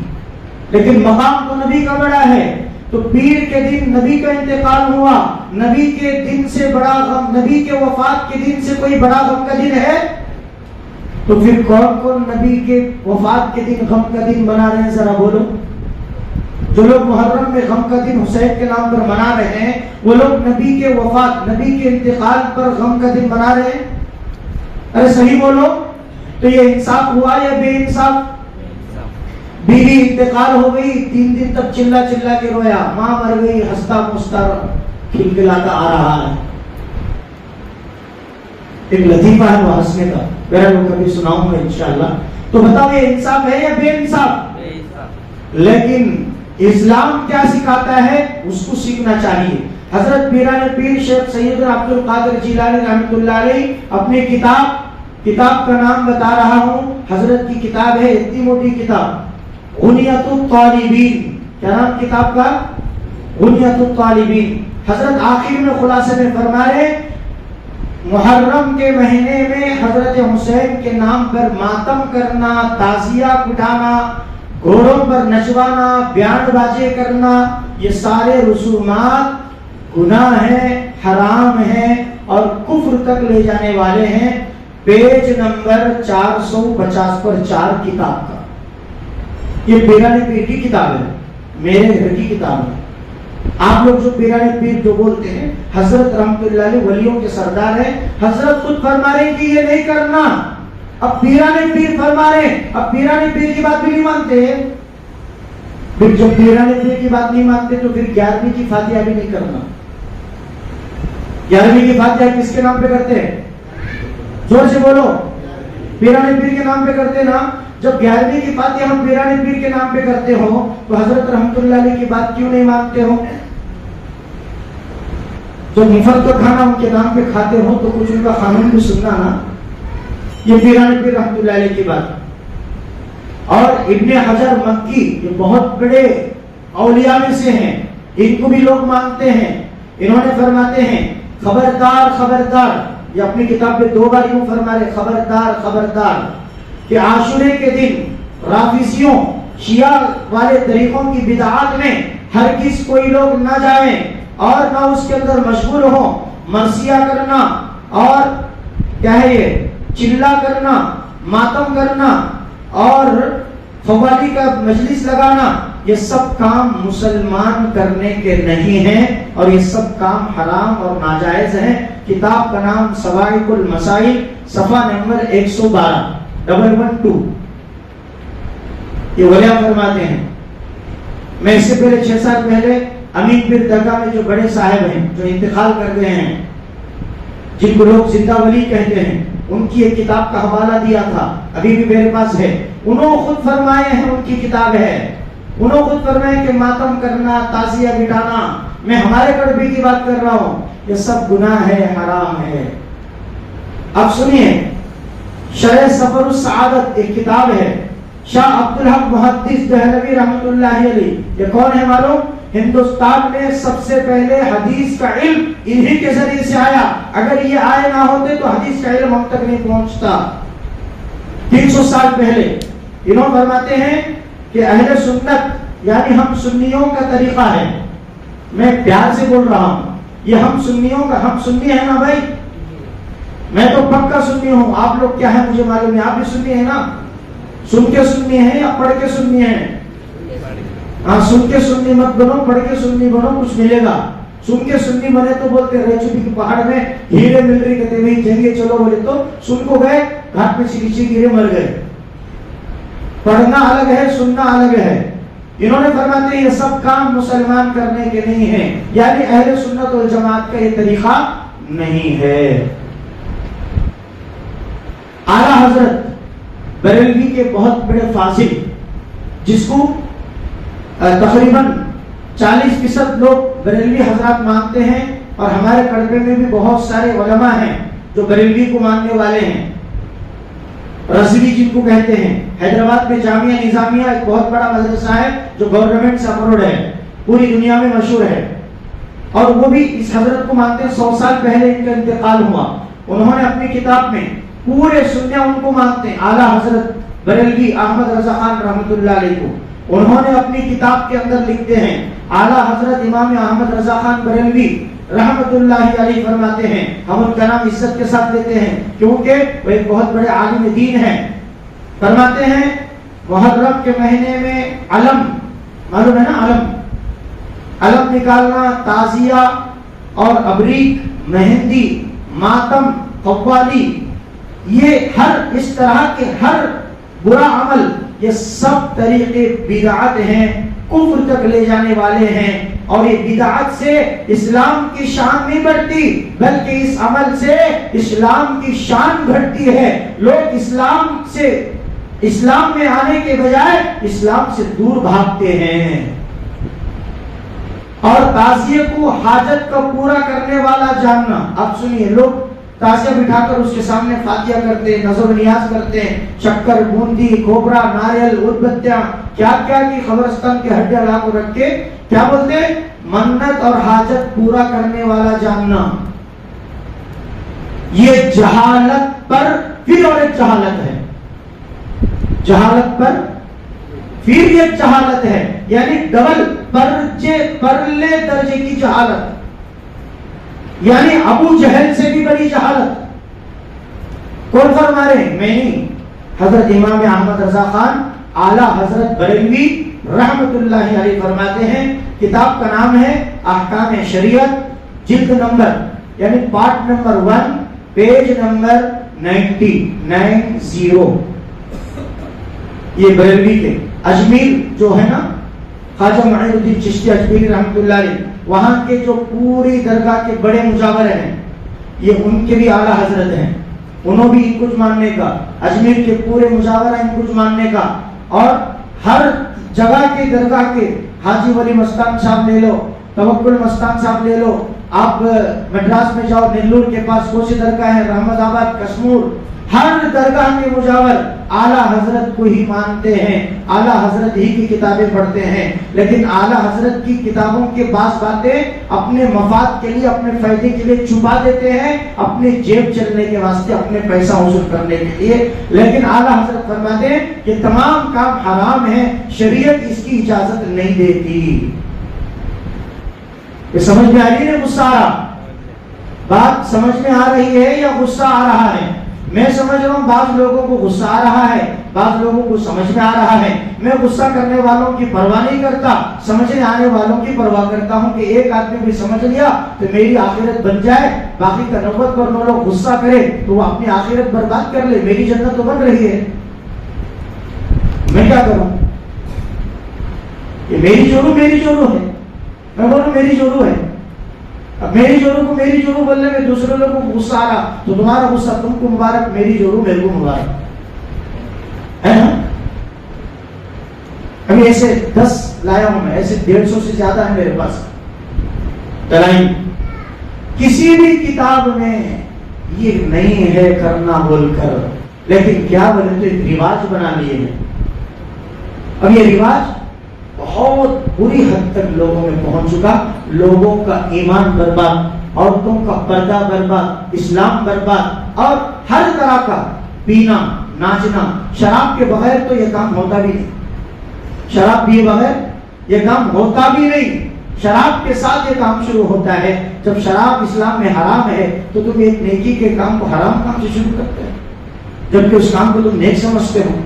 لیکن مقام تو نبی کا بڑا ہے۔ تو پیر کے دن نبی کا انتقال ہوا، نبی کے دن سے بڑا غم، نبی کے وفات کے دن سے کوئی بڑا غم کا دن ہے؟ تو پھر کون کون نبی کے وفات کے دن غم کا دن منا رہے ہیں ذرا بولو؟ جو لوگ محرم میں غم کا دن حسین کے نام پر منا رہے ہیں وہ لوگ نبی کے وفات، نبی کے انتقال پر غم کا دن منا رہے ہیں؟ ارے صحیح بولو، تو یہ انصاف ہوا یا بے انصاف؟ بیوی انتقال ہو گئی، 3 دن تک چلا چلا کے رویا، ماں مر گئی ہنستا پوچھتا کھلکھلاتا آ رہا ہے. ایک لطیفہ ہے وہ ہنسنے کا، میرا وہ کبھی سناؤں گا انشاءاللہ. تو بتاؤ یہ انصاف ہے یا بے انصاف؟ لیکن اسلام کیا سکھاتا ہے اس کو سیکھنا چاہیے. حضرت پیران پیر شیخ سید عبد القادر جیلانی رحمۃ اللہ علیہ اپنی کتاب کا نام بتا رہا ہوں. حضرت کی کتاب ہے، اتنی موٹی کتاب، غنیۃ الطالبین. کیا نام کتاب کا؟ غنیۃ الطالبین. حضرت آخر میں خلاصے میں فرمائے محرم کے مہینے میں حضرت حسین کے نام پر ماتم کرنا، تعزیہ کٹانا، گھوڑوں پر نچوانا، بیان بازی کرنا، یہ سارے رسومات گناہ ہیں، حرام ہیں اور کفر تک لے جانے والے ہیں. پیج نمبر 450 پر 4 کتاب کا. یہ پیران پیر کی کتاب ہے، میرے گھر کی کتاب ہے. آپ لوگ جو پیران پیر جو بولتے ہیں، حضرت رحمت اللہ علیہ ولیوں کے سردار ہیں. حضرت خود فرما رہے ہیں کہ یہ نہیں کرنا. اب پیران پیر فرما رہے ہیں، اب پیران پیر کی بات بھی نہیں مانتے. پھر جب پیران پیر کی بات نہیں مانتے تو پھر 11ویں کی فاتحہ بھی نہیں کرنا. 11ویں کی فاتحہ کس کے نام پہ کرتے ہیں؟ زور سے بولو. پیران پیر کے نام پہ کرتے نا. جب 11ویں کی فاتحہ ہم پیران پیر کے نام پہ کرتے ہو تو حضرت رحمت اللہ علیہ کی بات کیوں نہیں مانتے ہو؟ جب مفت کا کھانا ان کے نام پہ کھاتے ہو تو کچھ ان کا قانون بھی سننا نا. یہ پیران پیر رحمت اللہ علیہ کی بات. اور ابن حجر مکی یہ بہت بڑے اولیاء میں سے ہیں، ان کو بھی لوگ مانتے ہیں. انہوں نے فرماتے ہیں خبردار خبردار، یہ اپنی کتاب میں 2 بار یوں فرما رہے خبردار خبردار کہ عاشورے کے دن رافضیوں شیعہ والے طریقوں کی بدعات میں ہرگز کوئی لوگ نہ جائیں اور نہ اس کے اندر مشغول ہوں. مرثیہ کرنا اور کیا ہے یہ چلا کرنا، ماتم کرنا اور قوالی کا مجلس لگانا، یہ سب کام مسلمان کرنے کے نہیں ہیں اور یہ سب کام حرام اور ناجائز ہیں. کتاب کا نام صواعق المسائل، صفحہ نمبر 112. یہ ولیاء فرماتے ہیں. میں اس سے پہلے 6 سال پہلے امین پیر درگاہ میں جو بڑے صاحب ہیں جو انتقال کر گئے ہیں، جن کو لوگ زندہ ولی کہتے ہیں، ان کی ایک کتاب کا حوالہ دیا تھا، ابھی بھی میرے پاس ہے. انہوں خود فرمائے ہیں، ان کی کتاب ہے، انہوں خود فرمائے کہ ماتم کرنا، تعزیہ مٹانا، میں ہمارے کڑبی کی بات کر رہا ہوں، یہ سب گناہ ہے، حرام ہے. اب سنیے، شرح سفر السعادت ایک کتاب ہے، شاہ عبدالحق محدث دہلوی رحمۃ اللہ علیہ. یہ کون ہے معلوم؟ ہندوستان میں سب سے پہلے حدیث کا علم انہی کے ذریعے سے آیا. اگر یہ آئے نہ ہوتے تو حدیث کا علم ہم تک نہیں پہنچتا. 300 سال پہلے انہوں فرماتے ہیں کہ اہل سنت یعنی ہم سنیوں کا طریقہ ہے. میں پیار سے بول رہا ہوں، یہ ہم سنیوں کا، ہم سنی ہیں نا بھائی، میں تو پکا سنی ہوں. آپ لوگ کیا ہے مجھے معلوم ہے، آپ بھی سنی ہیں نا. سن کے سنی ہیں یا پڑھ کے سنی ہیں؟ ہاں، سن کے سنی مت بنو، پڑھ کے سنی بنو، کچھ ملے گا. سن کے سنی بنے تو بولتے رہ چکی کے پہاڑ میں ہیرے مل رہی، کہتے نہیں جائیں چلو، بولے تو سن کو گئے، گھاٹ میں سے نیچے گرے، مر گئے. پڑھنا الگ ہے، سننا الگ ہے. انہوں نے فرماتے ہیں یہ سب کام مسلمان کرنے کے نہیں ہیں، یعنی اہل سنت والجماعت کا یہ طریقہ نہیں ہے. اعلیٰ حضرت بریلوی کے بہت بڑے فاضل، جس کو تقریباً 40% لوگ بریلوی حضرات مانتے ہیں، اور ہمارے کڑبے میں بھی بہت سارے علماء ہیں جو بریلوی کو ماننے والے ہیں. رضوی جن کو کہتے ہیں. حیدرآباد میں جامعہ نظامیہ ایک بہت بڑا مدرسہ ہے جو گورنمنٹ سے اپروڈ ہے، پوری دنیا میں مشہور ہے، اور وہ بھی اس حضرت کو مانتے ہیں. 100 سال پہلے ان کا انتقال ہوا. انہوں نے اپنی کتاب میں پورے سنیہ ان کو مانتے ہیں، اعلیٰ حضرت بریلوی احمد رضا خان رحمۃ اللہ علیہ کو. انہوں نے اپنی کتاب کے اندر لکھتے ہیں، اعلیٰ حضرت امام احمد رضا خان بریلوی رحمت اللہ علیہ فرماتے ہیں، ہم ان کا نام عزت کے ساتھ لیتے ہیں کیونکہ وہ ایک بہت بڑے عالم دین ہیں. فرماتے ہیں محرم کے مہینے میں علم، معلوم ہے نا علم نکالنا، تعزیہ اور ابریق، مہندی، ماتم، قوالی، یہ ہر اس طرح کے ہر برا عمل، یہ سب طریقے بدعت ہیں کفر تک لے جانے والے ہیں، اور یہ بدعت سے اسلام کی شان نہیں بڑھتی بلکہ اس عمل سے اسلام کی شان گھٹتی ہے۔ لوگ اسلام میں آنے کے بجائے اسلام سے دور بھاگتے ہیں۔ اور تعزیے کو حاجت کا پورا کرنے والا جاننا۔ اب سنیے، لوگ تعزیہ بٹھا کر اس کے سامنے فاتحہ کرتے ہیں، نظر و نیاز کرتے ہیں، شکر، بوندی، کھوبرا، ناریل، اودبتیاں، کیا کیا کی قبرستان کے ہڈیاں لا کر رکھ کے کیا بولتے ہیں؟ منت اور حاجت پورا کرنے والا جاننا۔ یہ جہالت پر پھر اور ایک جہالت ہے، جہالت پر پھر یہ جہالت ہے، یعنی ڈبل پرلے درجے کی جہالت، یعنی ابو جہل سے بھی بڑی جہالت۔ کون فرما رہے ہیں؟ میں نہیں، حضرت امام احمد رضا خان اعلیٰ حضرت بریلوی رحمت اللہ علیہ فرماتے ہیں، کتاب کا نام ہے احکام شریعت، جلد نمبر یعنی پارٹ نمبر 1 پیج نمبر 90۔ یہ بریلوی کے اجمیر جو ہے نا، خواجہ معین الدین چشتی اجمیری رحمت اللہ علیہ، وہاں کے جو پوری درگاہ کے بڑے مجاور ہیں، یہ ان کے بھی اعلیٰ حضرت ہیں، انہوں بھی کچھ ماننے کا، اجمیر کے پورے مجاور ہیں کچھ ماننے کا، اور ہر جگہ کے درگاہ کے حاجی ولی مستان صاحب لے لو، توکل مستان صاحب لے لو، آپ مدراس میں جاؤ، نیلور کے پاس کوسی درگاہ ہے، رحمت آباد، کشمور، ہر درگاہ کے مجاور اعلیٰ حضرت کو ہی مانتے ہیں، اعلیٰ حضرت ہی کی کتابیں پڑھتے ہیں، لیکن اعلیٰ حضرت کی کتابوں کے بعض باتیں اپنے مفاد کے لیے، اپنے فائدے کے لیے چھپا دیتے ہیں، اپنے جیب چلنے کے واسطے، اپنے پیسہ وصول کرنے کے لیے، لیکن اعلیٰ حضرت فرماتے ہیں کہ تمام کام حرام ہیں، شریعت اس کی اجازت نہیں دیتی۔ یہ سمجھ میں آ رہی ہے؟ غصہ آ رہا؟ بات سمجھ میں آ رہی ہے یا غصہ آ رہا ہے؟ میں سمجھ رہا ہوں بعض لوگوں کو غصہ آ رہا ہے، بعض لوگوں کو سمجھ میں آ رہا ہے۔ میں غصہ کرنے والوں کی پرواہ نہیں کرتا، سمجھنے آنے والوں کی پرواہ کرتا ہوں کہ ایک آدمی بھی سمجھ لیا تو میری آخرت بن جائے، باقی کا نوبت پر لوگ غصہ کرے تو وہ اپنی آخرت برباد کر لے، میری جنت تو بن رہی ہے، میں کیا کروں؟ یہ میری جورو ہے، میں بولوں میری جورو ہے، اب میری جورو کو میری جورو بولنے میں دوسرے لوگوں کو غصہ آ رہا تو تمہارا غصہ تم کو مبارک، میری جورو میرے کو مبارک ہے نا۔ ابھی ایسے 10 لایا ہوں میں، ایسے 150 سے زیادہ ہے میرے پاس تلائی۔ کسی بھی کتاب میں یہ نہیں ہے کرنا بول کر، لیکن کیا بولے تو ایک رواج بنا لیے ہیں۔ اب یہ رواج بہت بری حد تک لوگوں میں پہنچ چکا، لوگوں کا ایمان برباد، عورتوں کا پردہ برباد، اسلام برباد، اور ہر طرح کا پینا، ناچنا، شراب کے بغیر تو یہ کام ہوتا بھی نہیں، شراب پیے بغیر یہ کام ہوتا بھی نہیں، شراب کے ساتھ یہ کام شروع ہوتا ہے۔ جب شراب اسلام میں حرام ہے تو تم ایک نیکی کے کام کو حرام کام سے شروع کرتے ہیں، جبکہ اس کام کو تم نیک سمجھتے ہو،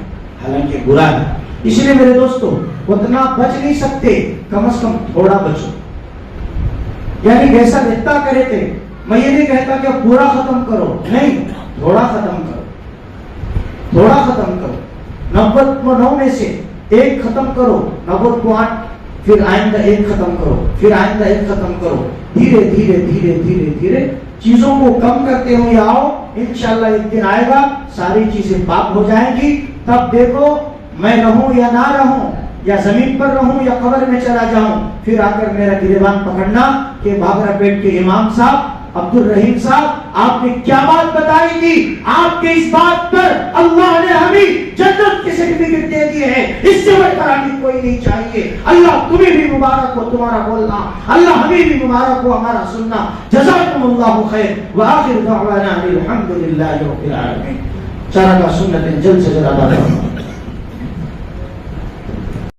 حالانکہ برا ہے۔ اس لیے میرے دوستو، اتنا بچ نہیں سکتے، کم از کم تھوڑا بچو، یعنی جیسا رہتا کرے تھے۔ میں یہ نہیں کہتا کہ پورا ختم کرو، نہیں، تھوڑا ختم کرو، تھوڑا ختم کرو، 99 میں سے 1 ختم کرو، 90 کو 8، پھر آئندہ 1 ختم کرو، پھر آئندہ 1 ختم کرو، دھیرے دھیرے دھیرے دھیرے دھیرے چیزوں کو کم کرتے ہوئے آؤ، انشاءاللہ ایک دن آئے گا ساری چیزیں پاک ہو جائیں گی۔ تب دیکھو میں رہوں یا نہ رہوں، یا زمین پر رہوں یا قبر میں چلا جاؤں، پھر آ کر میرا گریبان پکڑنا کہ بھاگرا پیٹ کے امام صاحب عبد الرحیم صاحب آپ نے کیا بات بتائی تھی، آپ کے اس بات پر اللہ نے ہمیں جنت کے سرٹیفکیٹ دے دیے ہیں، اس سے بڑھ کر آگے کوئی نہیں چاہیے۔ اللہ تمہیں بھی مبارک ہو تمہارا بولنا، اللہ ہمیں بھی مبارک ہو ہمارا سننا۔ جزاکم اللہ خیر، وآخر دعوانا الحمدللہ رب العالمین۔ چارہ کا سنت جلد سے جلد ادا کرو۔